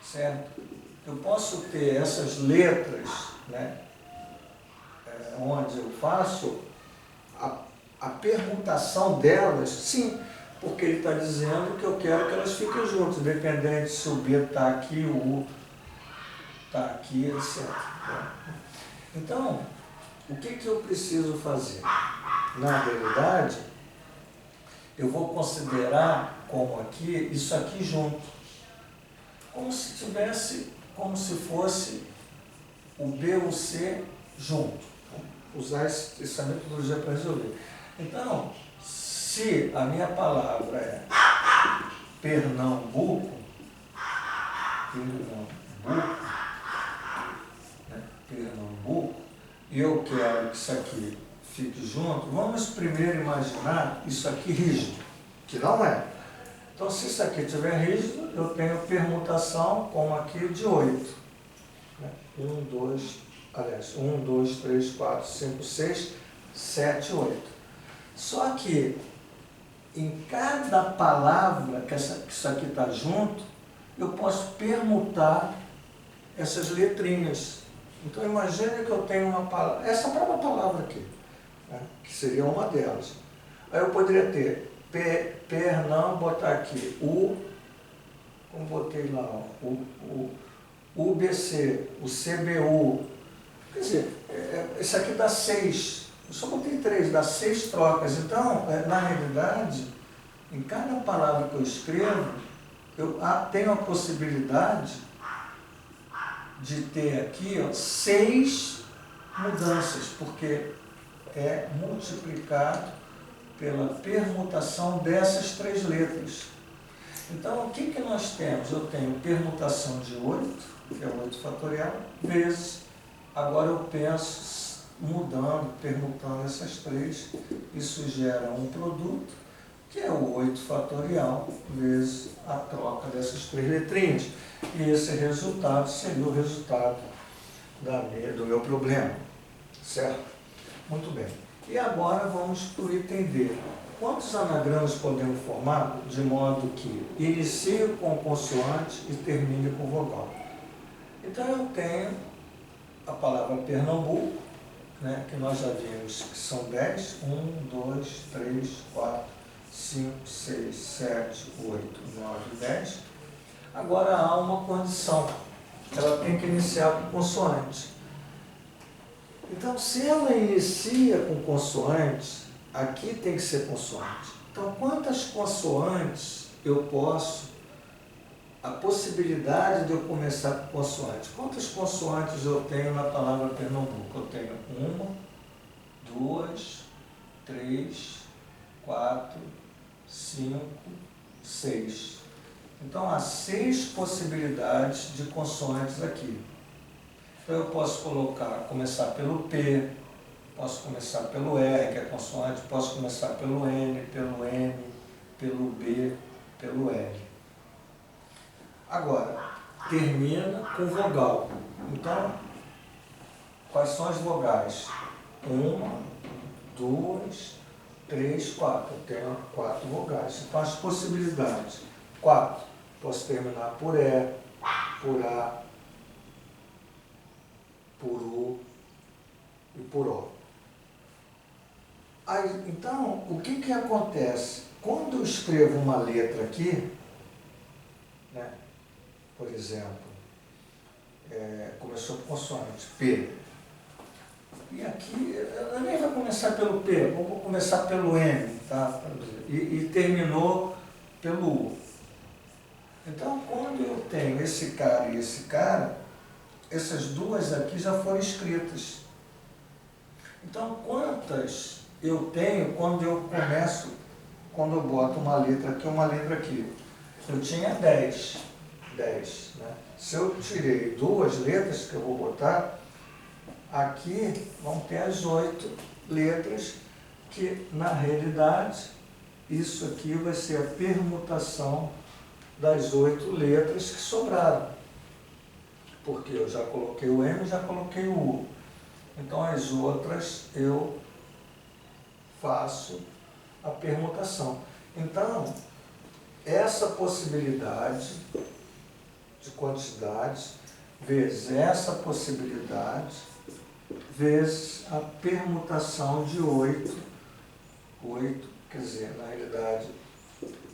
certo? Eu posso ter essas letras, né, onde eu faço a permutação delas, sim, porque ele está dizendo que eu quero que elas fiquem juntas, independente se o B está aqui, o U está aqui, etc. Então, o que eu preciso fazer? Na realidade, eu vou considerar como aqui, isso aqui junto, como se fosse o B ou o C junto. Usar essa metodologia para resolver. Então, se a minha palavra é Pernambuco, e eu quero que isso aqui fique junto, vamos primeiro imaginar isso aqui rígido, que não é. Então, se isso aqui estiver rígido, eu tenho permutação como aqui de 8. 1, 2, 3, 4, 5, 6, 7, 8. Só que em cada palavra que isso aqui está junto, eu posso permutar essas letrinhas. Então, imagine que eu tenho uma palavra, essa própria palavra aqui, né, que seria uma delas. Aí eu poderia ter Pernambuco, botar aqui U, como botei lá, ó, o UBC, o CBU. Quer dizer, isso aqui dá 6. Eu só botei 3, dá 6 trocas. Então, na realidade, em cada palavra que eu escrevo, eu tenho a possibilidade de ter aqui 6 mudanças, porque é multiplicado pela permutação dessas 3 letras. Então, o que nós temos? Eu tenho permutação de 8, que é 8 fatorial, vezes, agora eu penso mudando, permutando essas 3, isso gera um produto, que é o 8 fatorial, vezes a troca dessas 3 letrinhas. E esse resultado seria o resultado do meu problema, certo? Muito bem. E agora vamos para o item D. Quantos anagramas podemos formar de modo que inicie com consoante e termine com vogal? Então eu tenho a palavra Pernambuco, né, que nós já vimos que são 10, 1, 2, 3, 4, 5, 6, 7, 8, 9, 10. Agora há uma condição, ela tem que iniciar com consoante. Então, se ela inicia com consoante, aqui tem que ser consoante. Então, quantas consoantes eu posso, a possibilidade de eu começar com consoante? Quantas consoantes eu tenho na palavra Pernambuco? Eu tenho 1, 2, 3, 4, 5, 6. Então, há 6 possibilidades de consoantes aqui. Então, eu posso começar pelo P, posso começar pelo R, que é consoante, posso começar pelo N, pelo M, pelo B, pelo L. Agora, termina com vogal. Então, quais são as vogais? 1, 2, 3, 4. Eu tenho 4 vogais. Então, as possibilidades. 4. Posso terminar por E, por A, por U e por O. Aí, então, o que acontece? Quando eu escrevo uma letra aqui, né, por exemplo, começou com consoante, P. E aqui, eu nem vou começar pelo P, vou começar pelo M, tá? E terminou pelo U. Então, quando eu tenho esse cara e esse cara, essas duas aqui já foram escritas. Então, quantas eu tenho quando eu boto uma letra aqui, uma letra aqui? Eu tinha 10, né? Se eu tirei 2 letras que eu vou botar, aqui vão ter as 8 letras, que na realidade, isso aqui vai ser a permutação das 8 letras que sobraram. Porque eu já coloquei o M e já coloquei o U. Então, as outras eu faço a permutação. Então, essa possibilidade de quantidades vezes essa possibilidade vezes a permutação de 8, quer dizer, na realidade,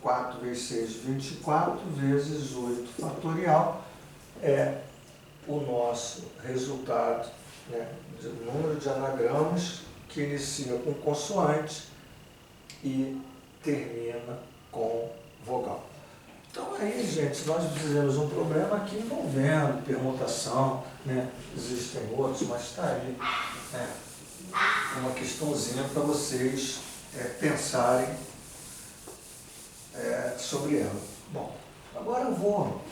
4 vezes 6, 24, vezes 8 fatorial, é o nosso resultado, né, de número de anagramas que inicia com consoante e termina com vogal. Então aí, gente, nós fizemos um problema aqui envolvendo permutação, né? Existem outros, mas está aí, né, uma questãozinha para vocês pensarem sobre ela. Bom, agora eu vou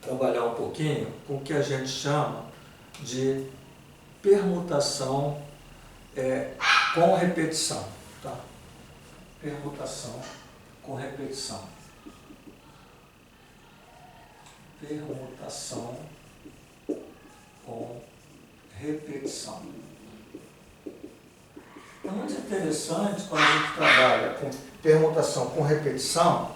trabalhar um pouquinho com o que a gente chama de permutação com repetição. Tá? Permutação com repetição. Permutação com repetição. É muito interessante quando a gente trabalha com permutação com repetição,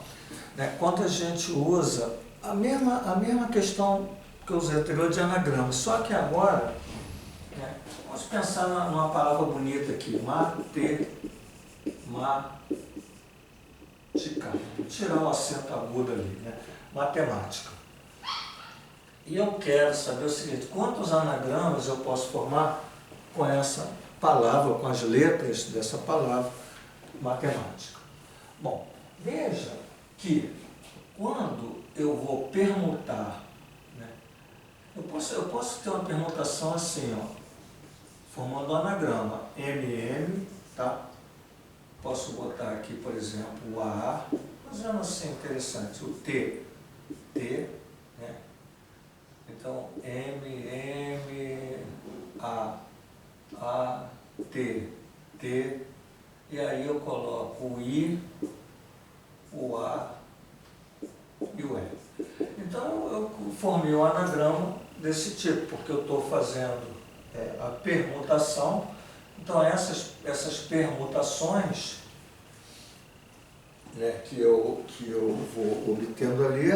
né, quando a gente usa a mesma questão que eu usei anterior de anagrama, só que agora, né, vamos pensar numa palavra bonita aqui, matematica. Vou tirar o acento agudo ali, né? Matemática. E eu quero saber o seguinte, quantos anagramas eu posso formar com essa palavra, com as letras dessa palavra, matemática. Bom, veja que quando eu vou permutar, né, eu posso ter uma permutação assim, ó, formando um anagrama, MM, tá? Posso botar aqui, por exemplo, o AA, fazendo assim interessante, o T, né? Então, A, T, e aí eu coloco o I, o A e o E. Então, eu formei um anagrama desse tipo, porque eu estou fazendo a permutação. Então, essas permutações, né, que eu vou obtendo ali,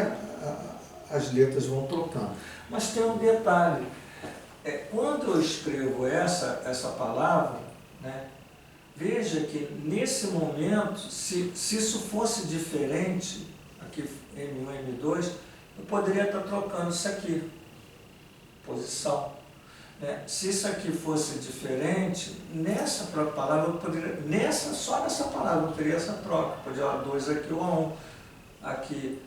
as letras vão trocando. Mas tem um detalhe. Quando eu escrevo essa palavra, né, veja que nesse momento, se isso fosse diferente, aqui M1, M2, eu poderia estar trocando isso aqui, posição. Se isso aqui fosse diferente, nessa própria palavra, eu poderia, só nessa palavra eu teria essa troca. Podia A2 aqui ou A1. Aqui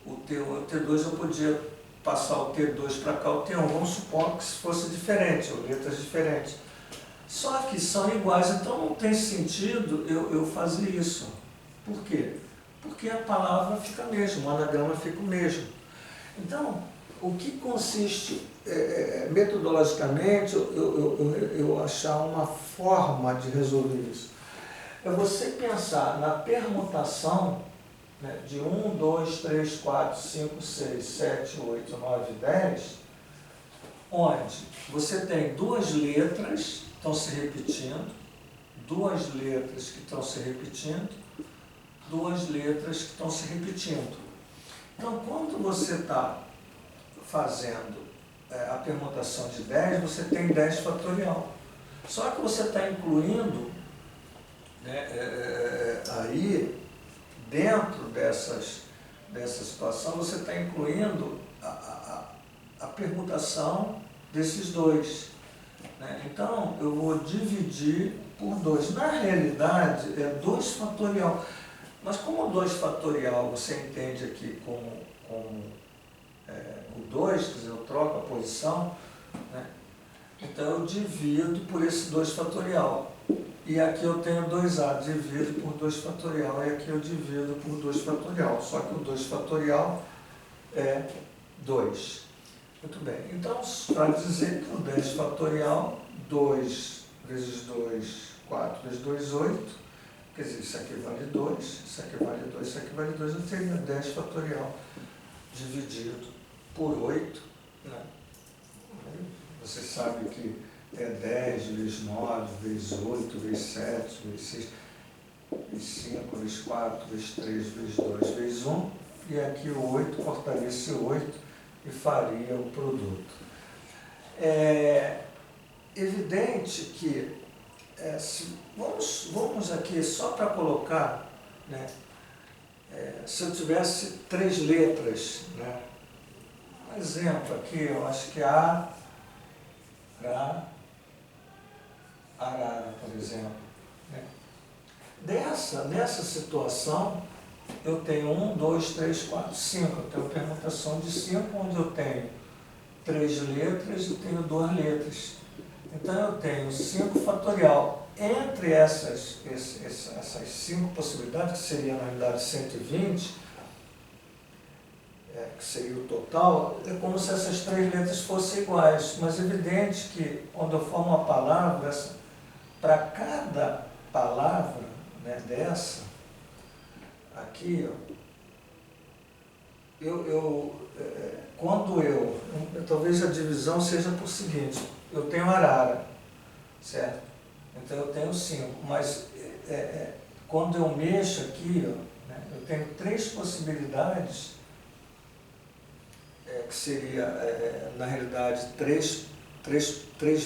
o T2 eu podia passar o T2 para cá, o T1. Vamos supor que fosse diferente, ou letras diferentes. Só que são iguais, então não tem sentido eu fazer isso. Por quê? porque a palavra fica a mesma, o anagrama fica o mesmo. Então, o que consiste, metodologicamente, eu achar uma forma de resolver isso. É você pensar na permutação, né, de 1, 2, 3, 4, 5, 6, 7, 8, 9, 10, onde você tem duas letras que estão se repetindo, duas letras que estão se repetindo, duas letras que estão se repetindo. Então, quando você está fazendo a permutação de 10, você tem 10 fatorial. Só que você está incluindo, né, aí, dentro dessa situação, você está incluindo a permutação desses dois. Né? Então, eu vou dividir por 2. Na realidade, é 2 fatorial. Mas como 2 fatorial você entende aqui como o 2, quer dizer, eu troco a posição, né? Então eu divido por esse 2 fatorial. E aqui eu tenho 2A, divido por 2 fatorial, e aqui eu divido por 2 fatorial. Só que o 2 fatorial é 2. Muito bem. Então, para dizer que o 10 fatorial, 2 vezes 2, 4 vezes 2, 8. Quer dizer, isso aqui vale 2, isso aqui vale 2, isso aqui vale 2. Eu teria 10 fatorial dividido por 8. Né? Você sabe que é 10 vezes 9, vezes 8, vezes 7, vezes 6, vezes 5, vezes 4, vezes 3, vezes 2, vezes 1. E aqui o 8, cortaria esse 8 e faria o produto. É evidente que, vamos aqui só para colocar, né, se eu tivesse 3 letras, né, um exemplo aqui, eu acho que A, Ra, Arara, por exemplo. Né? Nessa situação, eu tenho 1, 2, 3, 4, 5. Eu tenho permutação de 5, onde eu tenho 3 letras e tenho 2 letras. Então eu tenho 5 fatorial. Entre essas 5 possibilidades, que seria na realidade 120, que seria o total, é como se essas 3 letras fossem iguais. Mas é evidente que quando eu formo uma palavra, para cada palavra, né, dessa, aqui, ó, talvez a divisão seja por seguinte: eu tenho arara, certo? Então eu tenho 5, mas quando eu mexo aqui, ó, né, eu tenho 3 possibilidades, que seria, na realidade, três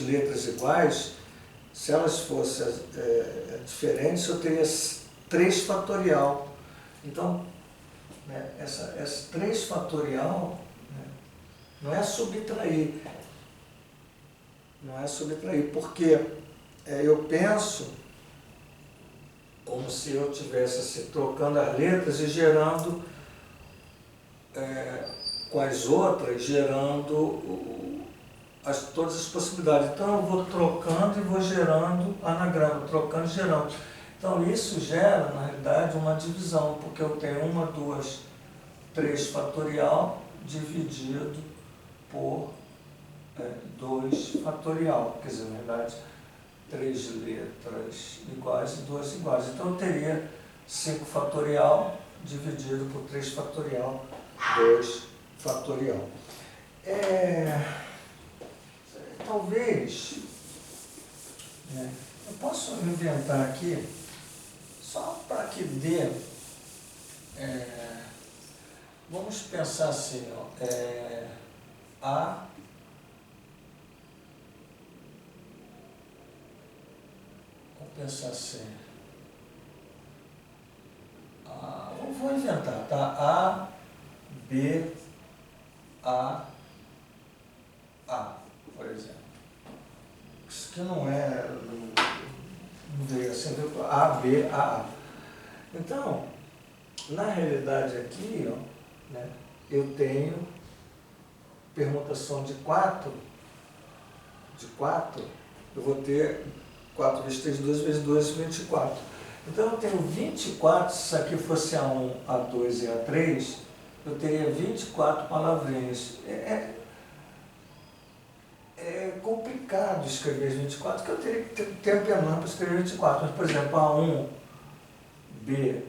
letras iguais. Se elas fossem diferentes, eu teria 3 fatorial. Então, né, essa 3 fatorial, né, não é subtrair, porque eu penso como se eu estivesse trocando as letras e gerando, com as outras, gerando todas as possibilidades. Então eu vou trocando e vou gerando anagrama, trocando e gerando. Então isso gera, na realidade, uma divisão, porque eu tenho 1, 2, 3 fatorial dividido por 2 fatorial. Quer dizer, na realidade, 3 letras iguais e 2 iguais. Então eu teria 5 fatorial dividido por 3 fatorial, 2 fatorial. Talvez, né, eu posso inventar aqui, só para que dê, vamos pensar assim, ó, vamos pensar assim, vou inventar, tá? A, B, A, por exemplo. Isso que não veio assim, A, B, A. Então, na realidade aqui, ó, né, eu tenho permutação de 4, eu vou ter 4 vezes 3, 2 vezes 2, 24. Então eu tenho 24, se isso aqui fosse A1, A2 e A3, eu teria 24 palavrinhas. É complicado escrever as 24, porque eu teria que ter tempo enorme para escrever 24. Mas, por exemplo, A1, B,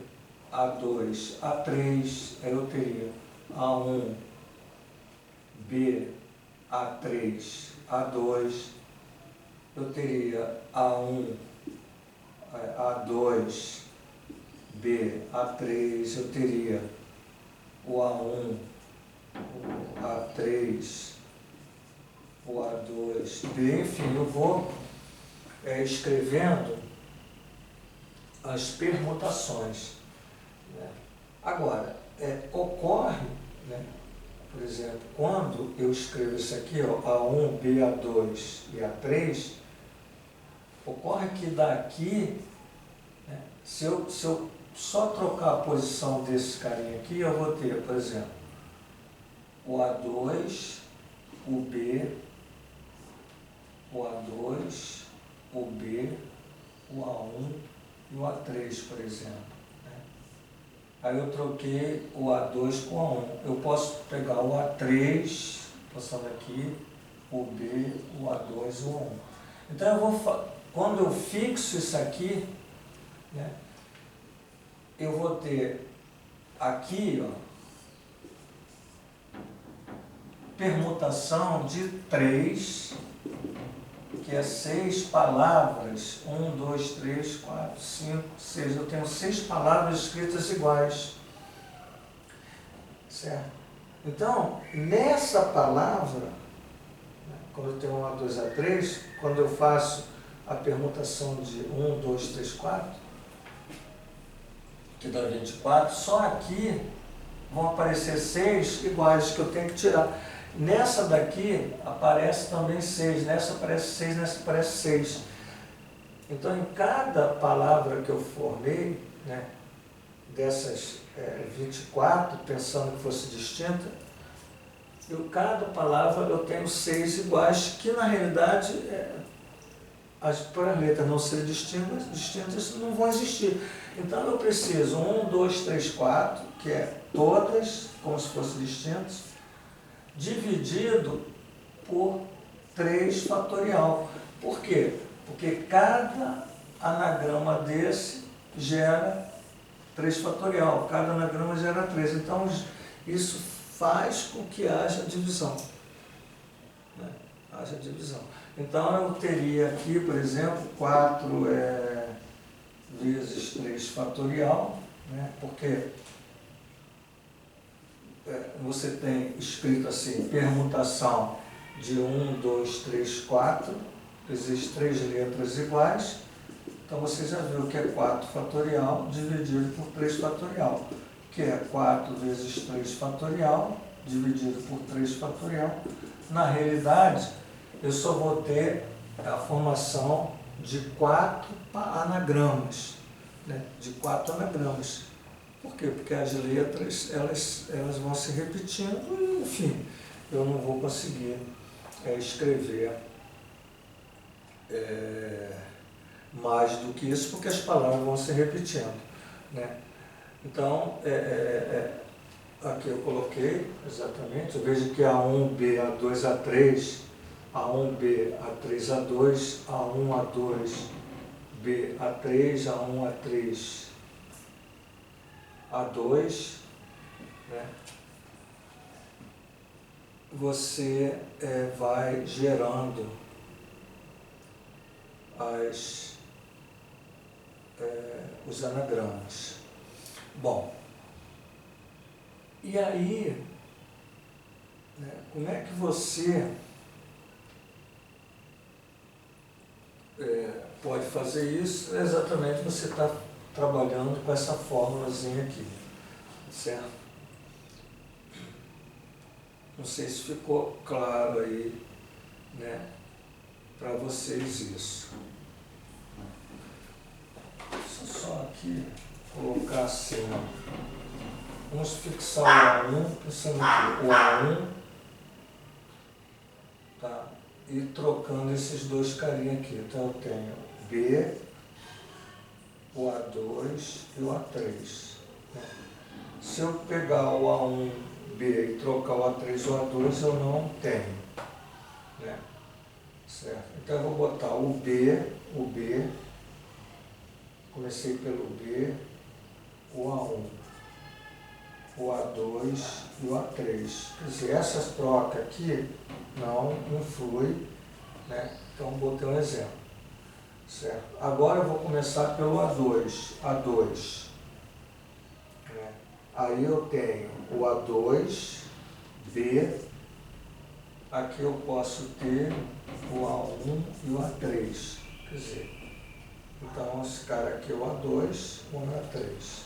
A2, A3, aí eu teria A1, B, A3, A2, eu teria A1, A2, B, A3, eu teria o A1, o A3, o A2, B, enfim, eu vou escrevendo as permutações, né? Agora, ocorre, né, por exemplo, quando eu escrevo isso aqui, ó, A1, B, A2 e A3, ocorre que daqui, né, se eu só trocar a posição desse carinha aqui, eu vou ter, por exemplo, o A2, o B, o A2, o B, o A1 e o A3, por exemplo, né? Aí eu troquei o A2 com o A1. Eu posso pegar o A3, passando aqui, o B, o A2 e o A1. Então, quando eu fixo isso aqui, né, eu vou ter aqui, ó, permutação de 3, que é 6 palavras, 1, 2, 3, 4, 5, 6, eu tenho 6 palavras escritas iguais, certo? Então, nessa palavra, né, quando eu tenho 1, A2, A3, quando eu faço a permutação de 1, 2, 3, 4, que dá 24, só aqui vão aparecer 6 iguais que eu tenho que tirar. Nessa daqui aparece também 6, nessa aparece 6, nessa aparece 6. Então, em cada palavra que eu formei, né, dessas 24, pensando que fosse distinta, cada palavra eu tenho 6 iguais, que na realidade, por as letras não serem distintas, não vão existir. Então, eu preciso 1, 2, 3, 4, que é todas, como se fossem distintas, dividido por 3 fatorial. Por quê? Porque cada anagrama desse gera 3 fatorial, cada anagrama gera 3. Então, isso faz com que haja divisão, né? Haja divisão. Então, eu teria aqui, por exemplo, 4 vezes 3 fatorial, né? Porque você tem escrito assim, permutação de 1, 2, 3, 4, existem 3 letras iguais, então você já viu que é 4 fatorial dividido por 3 fatorial, que é 4 vezes 3 fatorial dividido por 3 fatorial. Na realidade, eu só vou ter a formação de 4 anagramas, né? De 4 anagramas. Por quê? Porque as letras, elas vão se repetindo e, enfim, eu não vou conseguir escrever mais do que isso, porque as palavras vão se repetindo, né? Então, aqui eu coloquei exatamente, eu vejo que A1B, A2, A3, A1B, A3, A2, A1, A2, B, A3, A1, A3, A2, né? Você vai gerando os anagramas. Bom, e aí, né, como é que você pode fazer isso? Exatamente, você está trabalhando com essa fórmulazinha aqui, certo? Não sei se ficou claro aí, né, para vocês isso. Deixa eu só aqui colocar assim, ó. Vamos fixar o A1, pensando aqui, o A1, tá? E trocando esses dois carinhas aqui. Então eu tenho B, o A2 e o A3. Né? Se eu pegar o A1B e trocar o A3 e o A2, eu não tenho. Né? Certo? Então eu vou botar o B, comecei pelo B, o A1, o A2 e o A3. Quer dizer, essa troca aqui não influi, né? Então botei um exemplo. Certo? Agora eu vou começar pelo A2. Né? Aí eu tenho o A2B, aqui eu posso ter o A1 e o A3. Quer dizer, então esse cara aqui é o A2, o A3.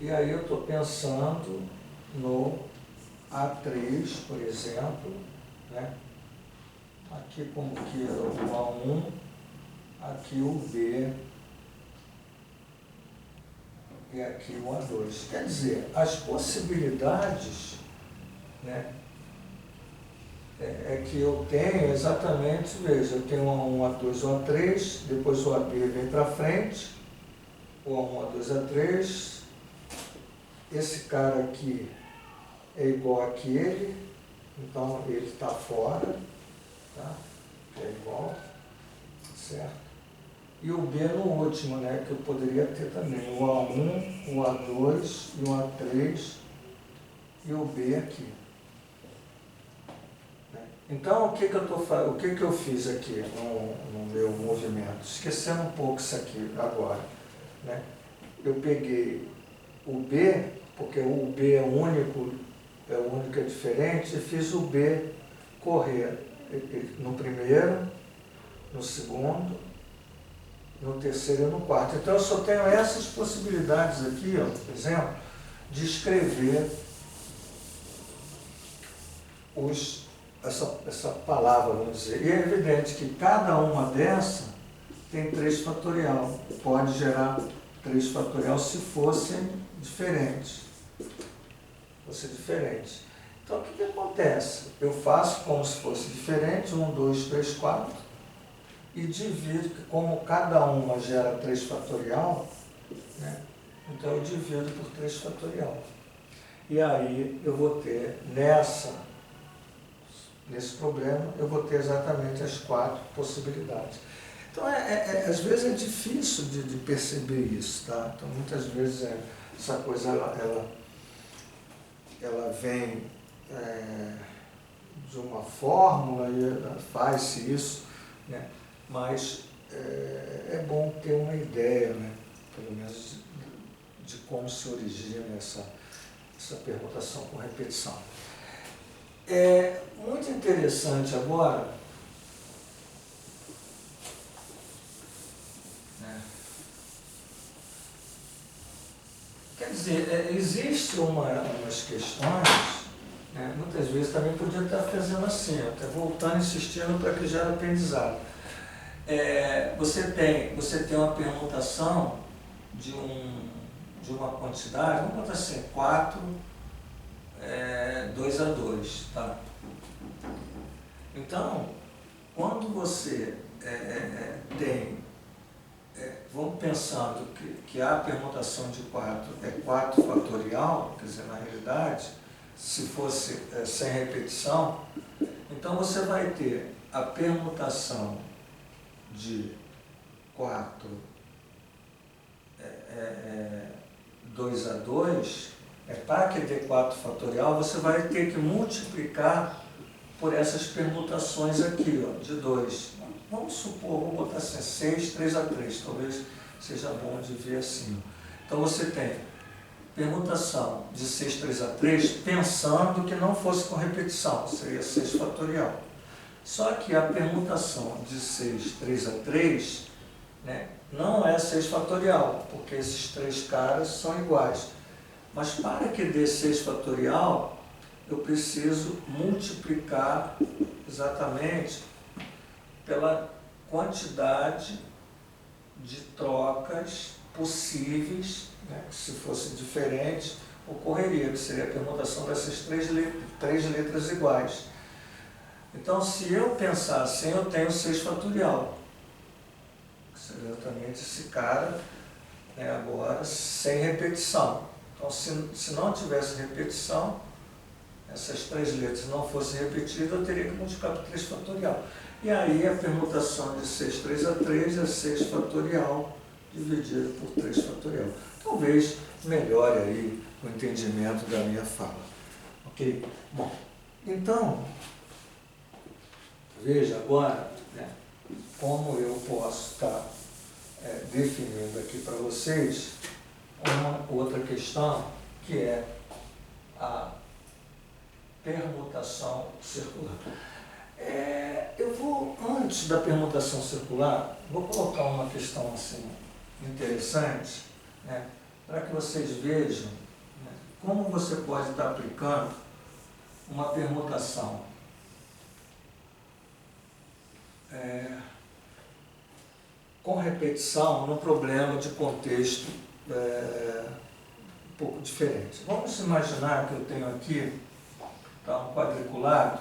E aí eu estou pensando no A3, por exemplo, né? Aqui como que é o A1, aqui o B e aqui o A2. Quer dizer, as possibilidades, né, é que eu tenho exatamente, veja, eu tenho o A1, A2, o A3, depois o AB vem para frente, o A1, A2, A3, esse cara aqui é igual àquele, então ele está fora, tá? É igual, certo? E o B no último, né, que eu poderia ter também, o A1, o A2 e o A3 e o B aqui. Né? Então, o que que eu fiz aqui no meu movimento? Esquecendo um pouco isso aqui agora. Né? Eu peguei o B, porque o B é único, é diferente, e fiz o B correr no primeiro, no segundo, no terceiro e no quarto. Então eu só tenho essas possibilidades aqui, ó, por exemplo, de escrever essa palavra, vamos dizer. E é evidente que cada uma dessa tem 3 fatorial. Pode gerar 3 fatorial se fossem diferentes. Então o que acontece? Eu faço como se fosse diferente, 1, 2, 3, 4, e divido, como cada uma gera 3 fatorial, né? Então eu divido por 3 fatorial. E aí eu vou ter, nesse problema, eu vou ter exatamente as 4 possibilidades. Então, às vezes é difícil de perceber isso, tá? Então, muitas vezes essa coisa, ela vem de uma fórmula e faz-se isso, né? Mas é bom ter uma ideia, né? Pelo menos de como se origina essa permutação com repetição. É muito interessante agora, né? Quer dizer, existem umas questões, né? Muitas vezes também podia estar fazendo assim, até voltando, insistindo para que gere aprendizado. Você tem uma permutação de uma quantidade, vamos botar assim, 4, 2 a 2, tá? Então, quando você vamos pensando que a permutação de 4 é 4 fatorial, quer dizer, na realidade, se fosse sem repetição, então você vai ter a permutação de 4, 2 a 2, para que dê 4 fatorial, você vai ter que multiplicar por essas permutações aqui, ó, de 2. Vamos supor, vou botar assim, 6, 3 a 3, talvez seja bom de ver assim. Então você tem permutação de 6, 3 a 3, pensando que não fosse com repetição, seria 6 fatorial. Só que a permutação de 6, 3 a 3, né, não é 6 fatorial, porque esses 3 caras são iguais. Mas para que dê 6 fatorial, eu preciso multiplicar exatamente pela quantidade de trocas possíveis, né, que se fosse diferente, ocorreria, que seria a permutação dessas 3 letras iguais. Então, se eu pensar assim, eu tenho 6 fatorial. exatamente esse cara, né, agora sem repetição. Então, se não tivesse repetição, essas 3 letras não fossem repetidas, eu teria que multiplicar por 3 fatorial. E aí a permutação de 6 3 a 3 é 6 fatorial dividido por 3 fatorial. Talvez melhore aí o entendimento da minha fala. Ok? Bom, então, veja agora, né, como eu posso estar definindo aqui para vocês uma outra questão, que é a permutação circular. Eu vou, antes da permutação circular, vou colocar uma questão assim interessante, né, para que vocês vejam, né, como você pode estar aplicando uma permutação com repetição num problema de contexto um pouco diferente. Vamos imaginar que eu tenho aqui, tá, um quadriculado,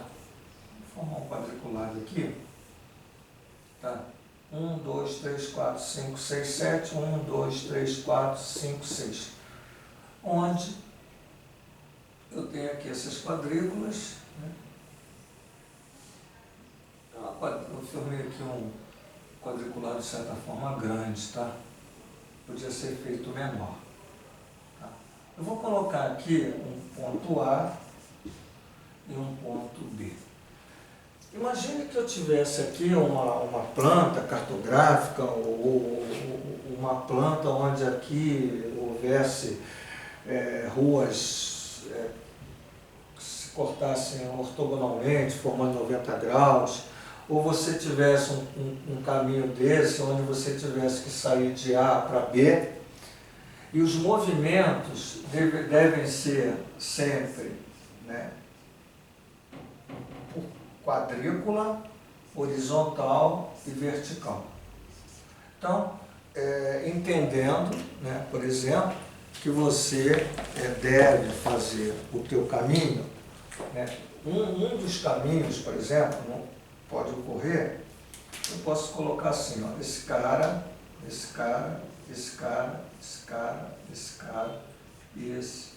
vou formar um quadriculado aqui, tá? 1, 2, 3, 4, 5, 6, 7, 1, 2, 3, 4, 5, 6, onde eu tenho aqui essas quadrículas, né? Eu formei aqui um quadriculado de certa forma grande, tá? Podia ser feito menor. Tá? Eu vou colocar aqui um ponto A e um ponto B. Imagine que eu tivesse aqui uma planta cartográfica ou uma planta onde aqui houvesse ruas que se cortassem ortogonalmente, formando 90 graus, ou você tivesse um caminho desse, onde você tivesse que sair de A para B, e os movimentos devem ser sempre, né, por quadrícula, horizontal e vertical. Então, entendendo, né, por exemplo, que você deve fazer o teu caminho, né, um dos caminhos, por exemplo, pode ocorrer, eu posso colocar assim, ó, esse cara, esse cara, esse cara, esse cara, esse cara, esse,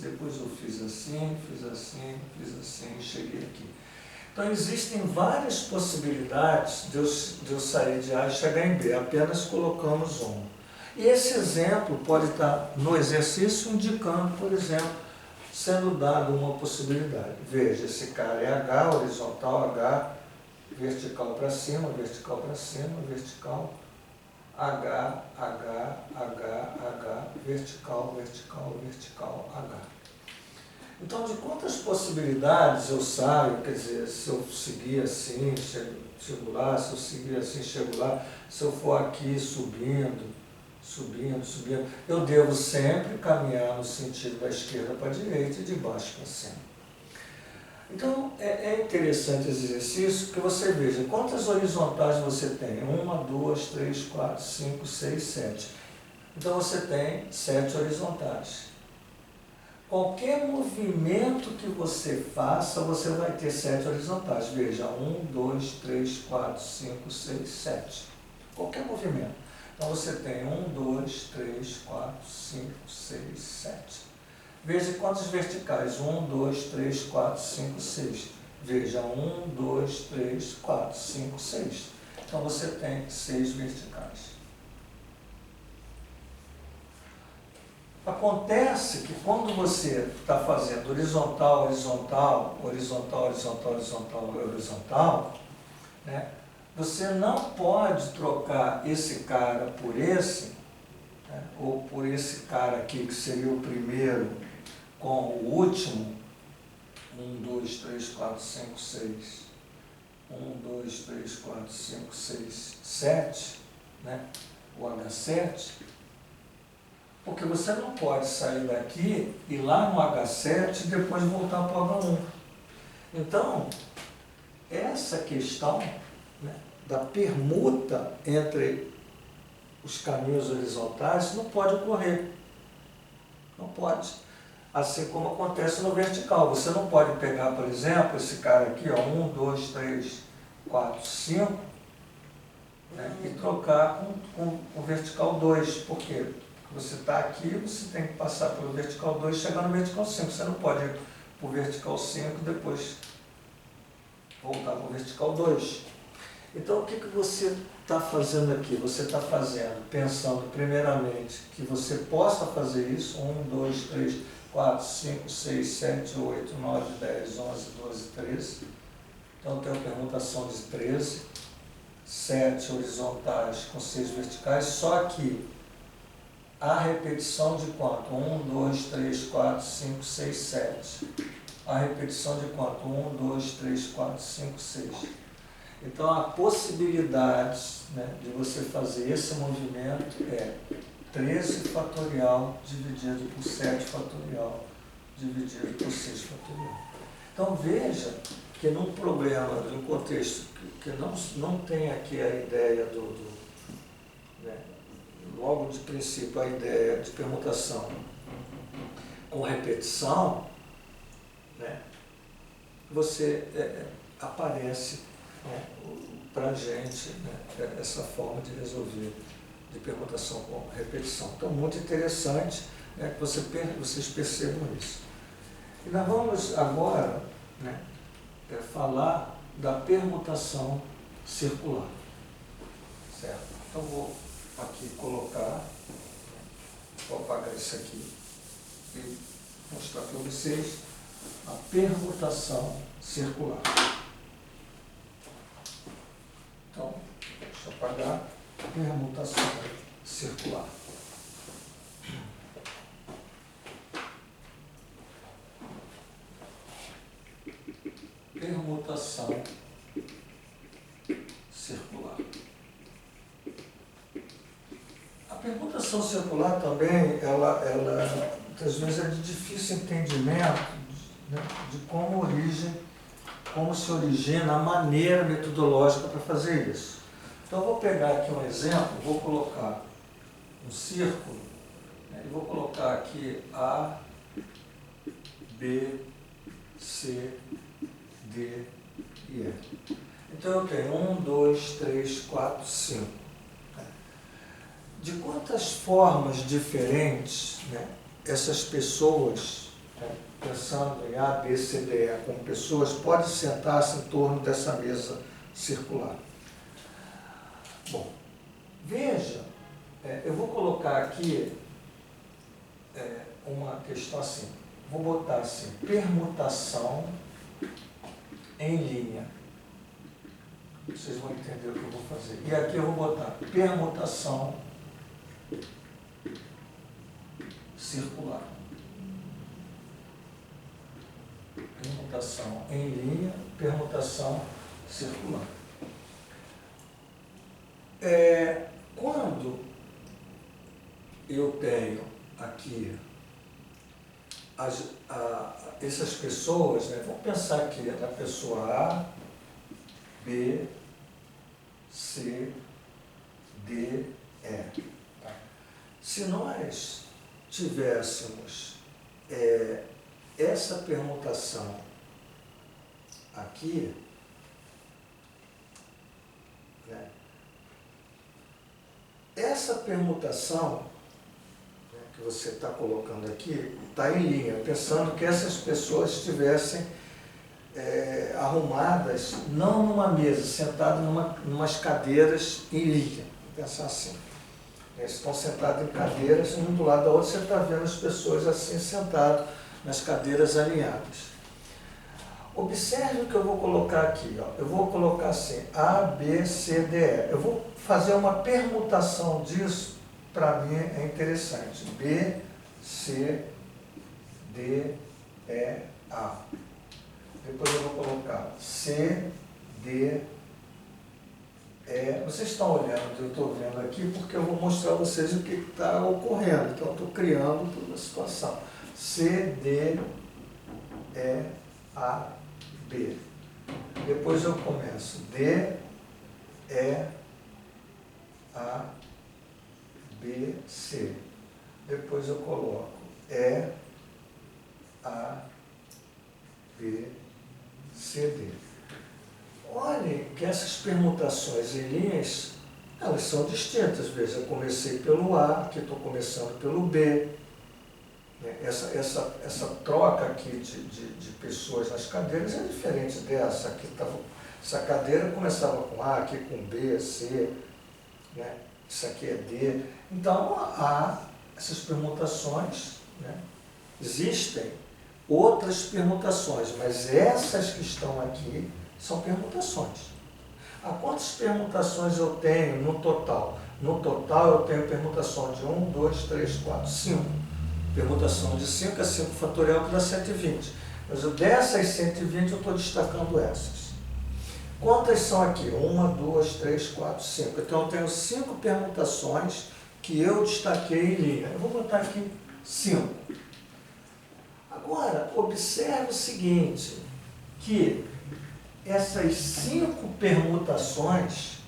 depois eu fiz assim, e cheguei aqui. Então existem várias possibilidades de eu sair de A e chegar em B, apenas colocamos uma. E esse exemplo pode estar no exercício indicando, por exemplo, sendo dado uma possibilidade. Veja, esse cara é H, horizontal, H, vertical para cima, vertical, H, vertical, H. Então, de quantas possibilidades eu saio, quer dizer, se eu seguir assim, chego lá, se eu seguir assim, chego lá, se eu for aqui subindo, eu devo sempre caminhar no sentido da esquerda para a direita e de baixo para cima. Então, é interessante esse exercício, porque você veja quantas horizontais você tem. 1, 2, 3, 4, 5, 6, 7. Então, você tem 7 horizontais. Qualquer movimento que você faça, você vai ter 7 horizontais. Veja, 1, 2, 3, 4, 5, 6, 7. Qualquer movimento. Então, você tem 1, 2, 3, 4, 5, 6, 7. Veja quantos verticais. 1, 2, 3, 4, 5, 6. Veja, 1, 2, 3, 4, 5, 6. Então, você tem 6 verticais. Acontece que quando você está fazendo horizontal, né, você não pode trocar esse cara por esse, né, ou por esse cara aqui, que seria o primeiro, com o último. 1, 2, 3, 4, 5, 6. 1, 2, 3, 4, 5, 6, 7, né, o H7. Porque você não pode sair daqui, ir lá no H7 e depois voltar para o H1. Então, essa questão, né, da permuta entre os caminhos horizontais não pode ocorrer. Não pode. Assim como acontece no vertical. Você não pode pegar, por exemplo, esse cara aqui, ó, 1, 2, 3, 4, 5, né, e trocar com vertical 2. Por quê? Porque você está aqui, você tem que passar pelo vertical 2 e chegar no vertical 5. Você não pode ir para o vertical 5 e depois voltar para o vertical 2. Então, o que você está fazendo aqui? Você está fazendo, pensando primeiramente que você possa fazer isso. 1, 2, 3, 4, 5, 6, 7, 8, 9, 10, 11, 12, 13. Então, tem a permutação de 13. 7 horizontais com 6 verticais, só que a repetição de quanto? 1, 2, 3, 4, 5, 6, 7. A repetição de quanto? 1, 2, 3, 4, 5, 6. Então, a possibilidade, né, de você fazer esse movimento é 13 fatorial dividido por 7 fatorial dividido por 6 fatorial. Então, veja que num problema, num contexto que não tem aqui a ideia né, logo de princípio, a ideia de permutação com repetição, né, você aparece, né, para a gente, né, essa forma de resolver de permutação com repetição. Então, muito interessante, né, que vocês percebam isso. E nós vamos agora, né, falar da permutação circular. Certo? Então, vou aqui colocar, vou apagar isso aqui e mostrar para vocês a permutação circular. Então, deixa eu apagar a permutação circular. Permutação circular. A permutação circular também, ela muitas vezes é de difícil entendimento, né, de como se origina a maneira metodológica para fazer isso. Então, eu vou pegar aqui um exemplo, vou colocar um círculo, né, e vou colocar aqui A, B, C, D e E. Então, eu tenho 1, 2, 3, 4, 5. De quantas formas diferentes, né, essas pessoas, né, pensando em A, B, C, D, E, como pessoas, podem sentar-se em torno dessa mesa circular? Bom, veja, eu vou colocar aqui uma questão assim. Vou botar assim, permutação em linha. Vocês vão entender o que eu vou fazer. E aqui eu vou botar permutação circular. Permutação em linha, permutação circular. Quando eu tenho aqui essas pessoas, né, vamos pensar aqui na pessoa A, B, C, D, E. Se nós tivéssemos essa permutação aqui, né, essa permutação, né, que você está colocando aqui, está em linha, pensando que essas pessoas estivessem arrumadas, não numa mesa, sentadas numas cadeiras em linha. Vou pensar assim. Eles estão sentados em cadeiras, um do lado da outra, você está vendo as pessoas assim sentadas nas cadeiras alinhadas. Observe o que eu vou colocar aqui. Ó. Eu vou colocar assim, A, B, C, D, E. Eu vou fazer uma permutação disso, para mim é interessante. B, C, D, E, A. Depois eu vou colocar C, D, vocês estão olhando, eu estou vendo aqui, porque eu vou mostrar a vocês o que está ocorrendo. Então, eu estou criando toda a situação. C, D, E, A, B. Depois eu começo D, E, A, B, C. Depois eu coloco E, A, B, C, D. Olhem que essas permutações em linhas Elas são distintas. Veja, eu comecei pelo A, aqui estou começando pelo B. Essa troca aqui de pessoas nas cadeiras é diferente dessa. Aqui essa cadeira começava com A, aqui com B, C, né? Isso aqui é D. Então, há essas permutações, né? Existem outras permutações, mas essas que estão aqui são permutações. Quantas permutações eu tenho no total? No total eu tenho permutação de 1, 2, 3, 4, 5. Permutação de 5 é 5 fatorial, que dá 120. Mas dessas 120 eu estou destacando essas. Quantas são aqui? 1, 2, 3, 4, 5. Então eu tenho 5 permutações que eu destaquei em linha. Eu vou botar aqui 5. Agora, observe o seguinte, que essas 5 permutações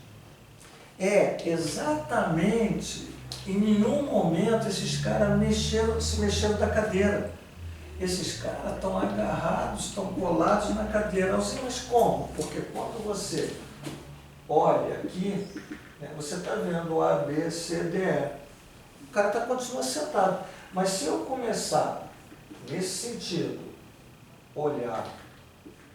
exatamente, em nenhum momento esses caras se mexeram da cadeira. Esses caras estão agarrados, estão colados na cadeira. Assim, mas como? Porque quando você olha aqui, né, você está vendo A, B, C, D, E. O cara continua sentado. Mas se eu começar, nesse sentido, olhar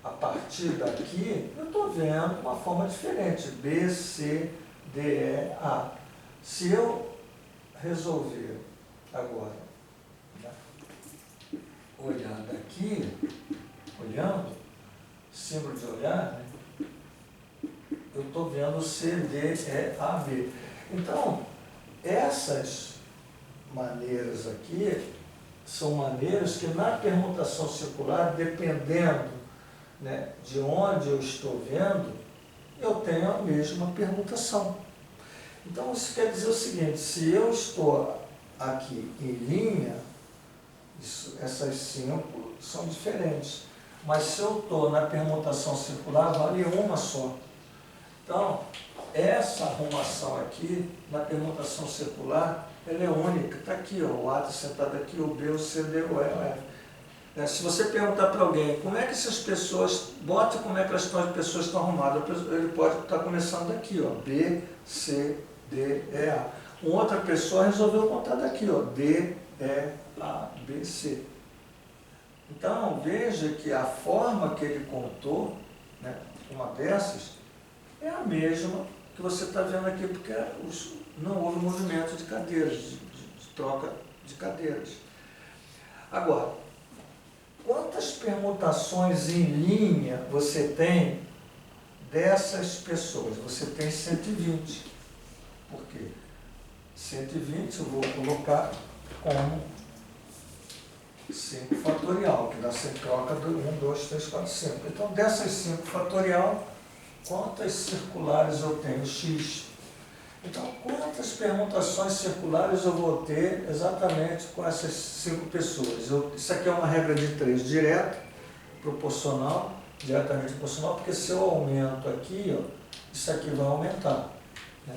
a partir daqui, eu estou vendo uma forma diferente. B, C, D, E, A. Se eu resolver agora, né, olhar daqui, olhando, símbolo de olhar, né, eu estou vendo C, D, E, A, B. Então, essas maneiras aqui são maneiras que na permutação circular, dependendo, né, de onde eu estou vendo, eu tenho a mesma permutação. Então, isso quer dizer o seguinte, se eu estou aqui em linha, essas 5 são diferentes. Mas se eu estou na permutação circular, vale uma só. Então, essa arrumação aqui, na permutação circular, ela é única. Está aqui, ó, o A está sentado aqui, o B, o C, o D, o E, o F. Se você perguntar para alguém como é que essas pessoas, bota como é que as pessoas estão arrumadas, ele pode estar começando daqui, ó, B, C, D, E, A. Uma outra pessoa resolveu contar daqui, ó, D, E, A, B, C. Então, veja que a forma que ele contou, né, uma dessas, é a mesma que você está vendo aqui, porque não houve movimento de cadeiras, de troca de cadeiras. Agora, quantas permutações em linha você tem dessas pessoas? Você tem 120. Por quê? 120 eu vou colocar como 5 fatorial, que dá sempre troca de 1, 2, 3, 4, 5. Então, dessas 5 fatorial, quantas circulares eu tenho? X. Então, quantas permutações circulares eu vou ter exatamente com essas 5 pessoas? Isso aqui é uma regra de 3, direta, proporcional, diretamente proporcional, porque se eu aumento aqui, ó, isso aqui vai aumentar. Né?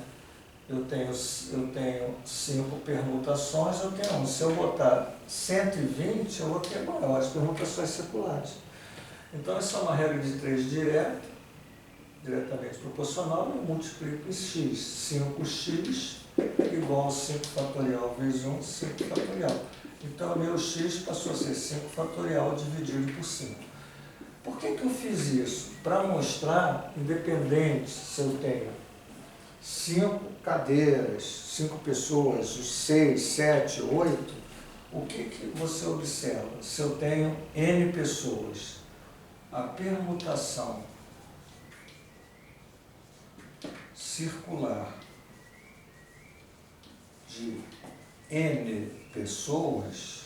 Eu tenho 5 permutações, eu tenho 1. Se eu botar 120, eu vou ter maiores permutações circulares. Então, essa é uma regra de 3 direta, diretamente proporcional, eu multiplico em x. 5x igual a 5 fatorial vezes 1, 5 fatorial. Então, o meu x passou a ser 5 fatorial dividido por 5. Por que eu fiz isso? Para mostrar, independente se eu tenho 5 cadeiras, 5 pessoas, 6, 7, 8, o que você observa? Se eu tenho n pessoas, a permutação circular de n pessoas,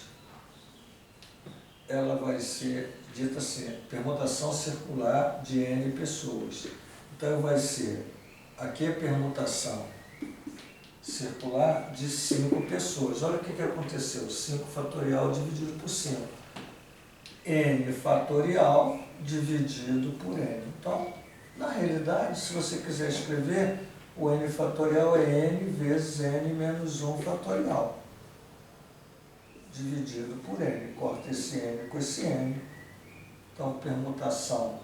ela vai ser dita assim, permutação circular de n pessoas. Então vai ser, aqui a permutação circular de 5 pessoas. Olha o que aconteceu, 5 fatorial dividido por 5. n fatorial dividido por n. Então, na realidade, se você quiser escrever, o n fatorial é n vezes n menos 1 fatorial, dividido por n. Corta esse n com esse n. Então, permutação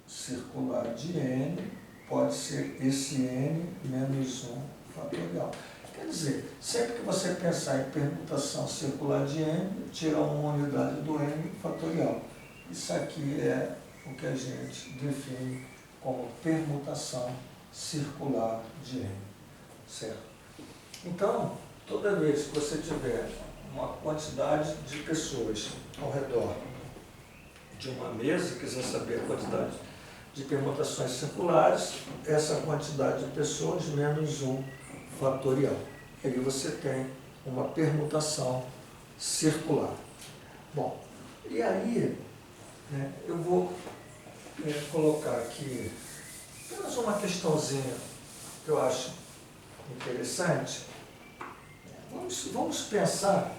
circular de n pode ser esse n menos 1 fatorial. Quer dizer, sempre que você pensar em permutação circular de n, tira uma unidade do n fatorial. Isso aqui é o que a gente define como permutação circular de n, certo? Então, toda vez que você tiver uma quantidade de pessoas ao redor de uma mesa, quiser saber a quantidade de permutações circulares, essa quantidade de pessoas menos 1 fatorial. E aí você tem uma permutação circular. Bom, e aí, né, eu vou colocar aqui apenas uma questãozinha que eu acho interessante. Vamos pensar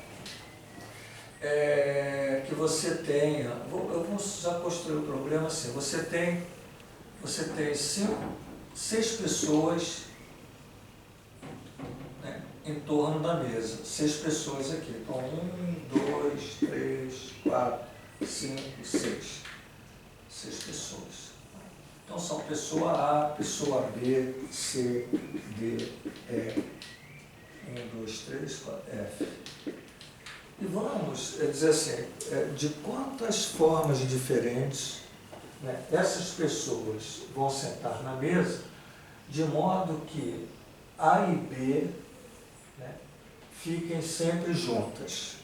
que você tenha, vamos já construir o problema assim, você tem 6 pessoas, né, em torno da mesa, 6 pessoas aqui, então 1, 2, 3, 4, 5, 6 pessoas. Então são pessoa A, pessoa B, C, D, E, 1, 2, 3, 4, F. E vamos dizer assim, de quantas formas diferentes, né, essas pessoas vão sentar na mesa, de modo que A e B, né, fiquem sempre juntas.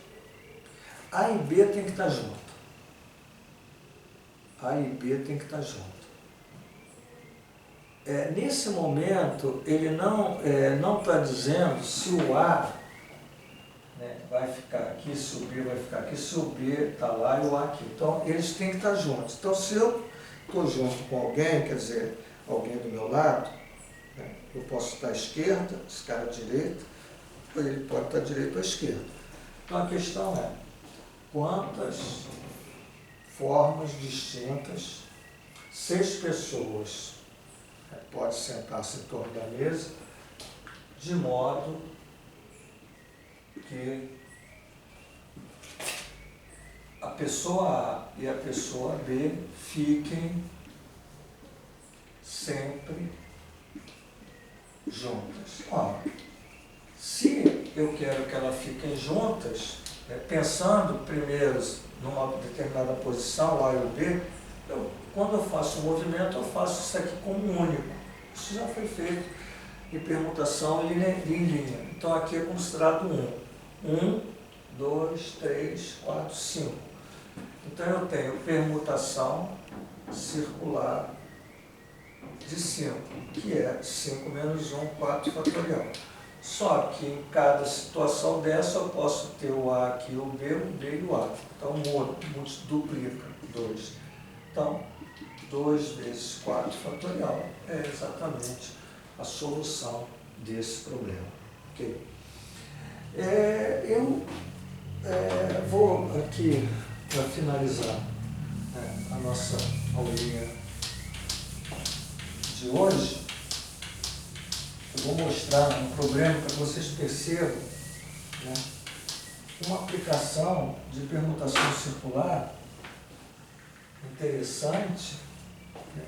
A e B tem que estar junto. A e B tem que estar junto. Nesse momento, ele não está dizendo se o A, né, vai ficar aqui, se o B vai ficar aqui, se o B está lá e o A aqui. Então, eles têm que estar juntos. Então, se eu estou junto com alguém, quer dizer, alguém do meu lado, né, eu posso estar à esquerda, esse cara à direita, ou ele pode estar direito ou à esquerda. Então, a questão é, quantas formas distintas, 6 pessoas podem sentar-se em torno da mesa, de modo que a pessoa A e a pessoa B fiquem sempre juntas. Ora, se eu quero que elas fiquem juntas, pensando primeiro numa determinada posição, A e o B, quando eu faço o movimento, eu faço isso aqui como único. Isso já foi feito em permutação em linha. Então aqui é considerado 1. 1, 2, 3, 4, 5. Então eu tenho permutação circular de 5, que é 5 menos 1, 4 fatorial. Só que em cada situação dessa eu posso ter o A aqui, o B e o A. Então duplica 2. Então, 2 vezes 4 fatorial é exatamente a solução desse problema. Okay? Eu vou aqui, para finalizar, né, a nossa aulinha de hoje, eu vou mostrar um problema para que vocês percebam, né, uma aplicação de permutação circular interessante, né,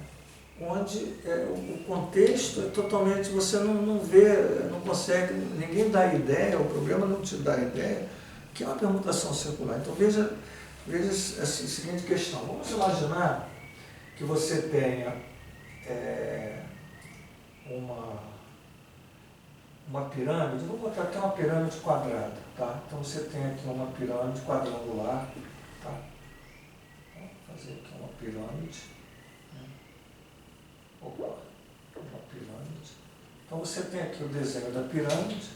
onde o contexto é totalmente, você não vê, não consegue, ninguém dá ideia, o problema não te dá ideia, que é uma permutação circular. Então veja essa seguinte questão. Vamos imaginar que você tenha uma pirâmide, vou botar aqui uma pirâmide quadrada, tá? Então você tem aqui uma pirâmide quadrangular, tá? Vou fazer aqui uma pirâmide, né? Opa, uma pirâmide. Então você tem aqui o desenho da pirâmide,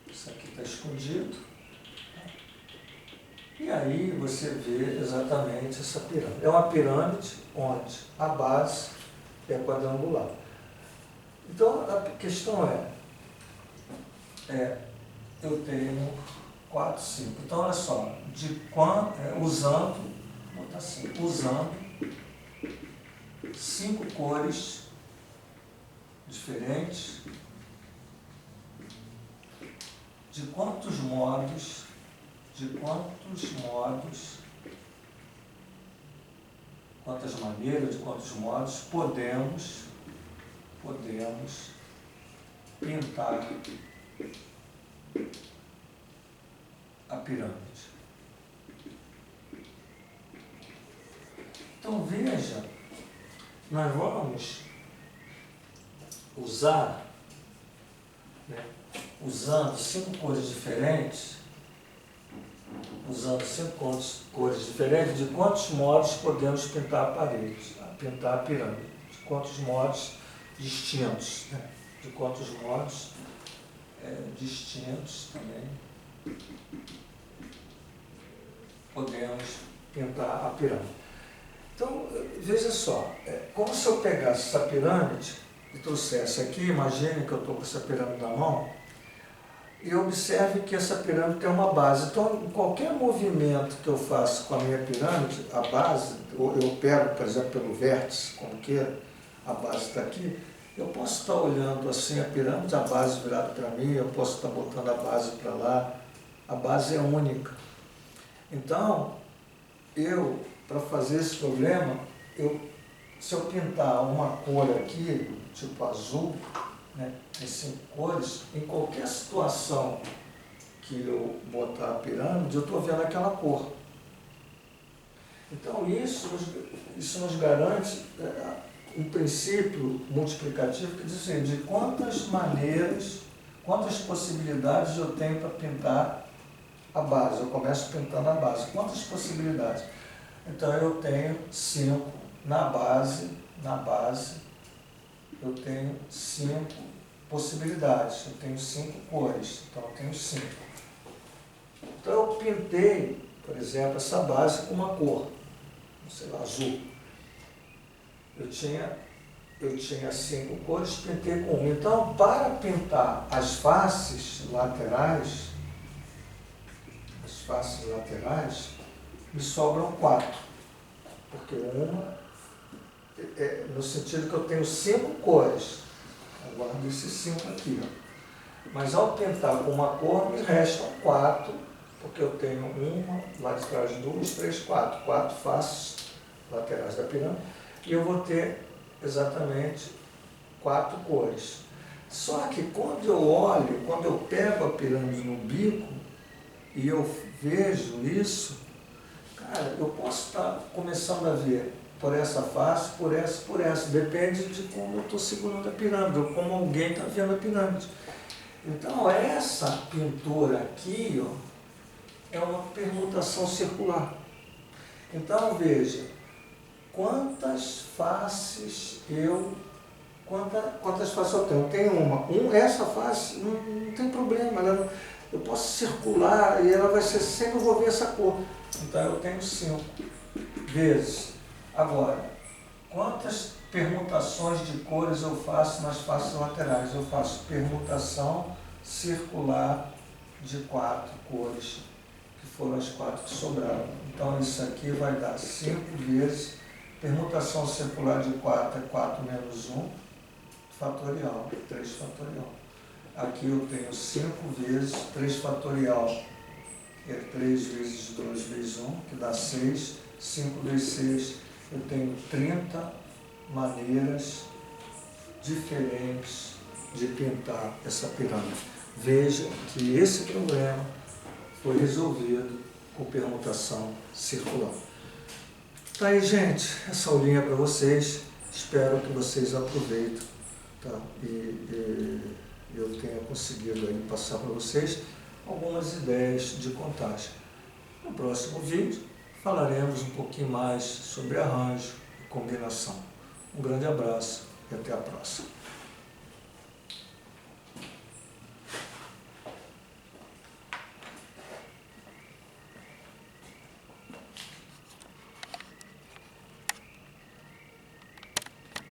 isso aqui está escondido, tá? E aí você vê exatamente essa pirâmide. É uma pirâmide onde a base é quadrangular. Então, a questão eu tenho 4, 5. Então, olha só, usando 5 cores diferentes, de quantos modos quantas maneiras, de quantos modos podemos pintar a pirâmide. Então veja, nós vamos usar, né, usando 5 cores diferentes, de quantos modos podemos pintar a parede, pintar a pirâmide, de quantos modos distintos, né? De quantos modos distintos também podemos pintar a pirâmide. Então, veja só, como se eu pegasse essa pirâmide e trouxesse aqui, imagine que eu estou com essa pirâmide na mão, e observe que essa pirâmide tem uma base. Então, em qualquer movimento que eu faço com a minha pirâmide, a base, eu pego, por exemplo, pelo vértice, como queira, a base está aqui, eu posso estar olhando assim a pirâmide, a base virada para mim, eu posso estar botando a base para lá, a base é única. Então, para fazer esse problema, se eu pintar uma cor aqui, tipo azul, né, em 5 cores, em qualquer situação que eu botar a pirâmide, eu estou vendo aquela cor. Então isso nos garante um princípio multiplicativo que diz assim, de quantas maneiras, quantas possibilidades eu tenho para pintar a base. Eu começo pintando a base. Quantas possibilidades? Então eu tenho 5 na base, eu tenho 5 possibilidades, eu tenho 5 cores, então eu tenho 5. Então eu pintei, por exemplo, essa base com uma cor, sei lá, azul. Eu tinha 5 cores, pintei com uma. Então, para pintar as faces laterais, me sobram 4, porque uma, no sentido que eu tenho 5 cores, eu guardo esses 5 aqui, ó. Mas ao pintar com uma cor, me restam 4, porque eu tenho uma, lá de trás 2, 3, 4 faces laterais da pirâmide, e eu vou ter exatamente 4 cores. Só que quando eu pego a pirâmide no bico, e eu vejo isso, cara, eu posso estar começando a ver por essa face, por essa, depende de como eu estou segurando a pirâmide, ou como alguém está vendo a pirâmide. Então, essa pintura aqui, ó, é uma permutação circular. Então, veja, quantas faces eu tenho? Eu tenho uma. Essa face não tem problema, eu posso circular e ela vai ser sempre, eu vou ver essa cor. Então eu tenho 5 vezes. Agora, quantas permutações de cores eu faço nas faces laterais? Eu faço permutação circular de 4 cores, que foram as 4 que sobraram. Então isso aqui vai dar 5 vezes, permutação circular de 4 é 4 menos 1, fatorial, 3 fatorial. Aqui eu tenho 5 vezes 3 fatorial, que é 3 vezes 2 vezes 1, que dá 6. 5 vezes 6, eu tenho 30 maneiras diferentes de pintar essa pirâmide. Veja que esse problema foi resolvido com permutação circular. Tá aí, gente, essa aulinha para vocês. Espero que vocês aproveitem, tá? E eu tenha conseguido aí passar para vocês algumas ideias de contagem. No próximo vídeo falaremos um pouquinho mais sobre arranjo e combinação. Um grande abraço e até a próxima.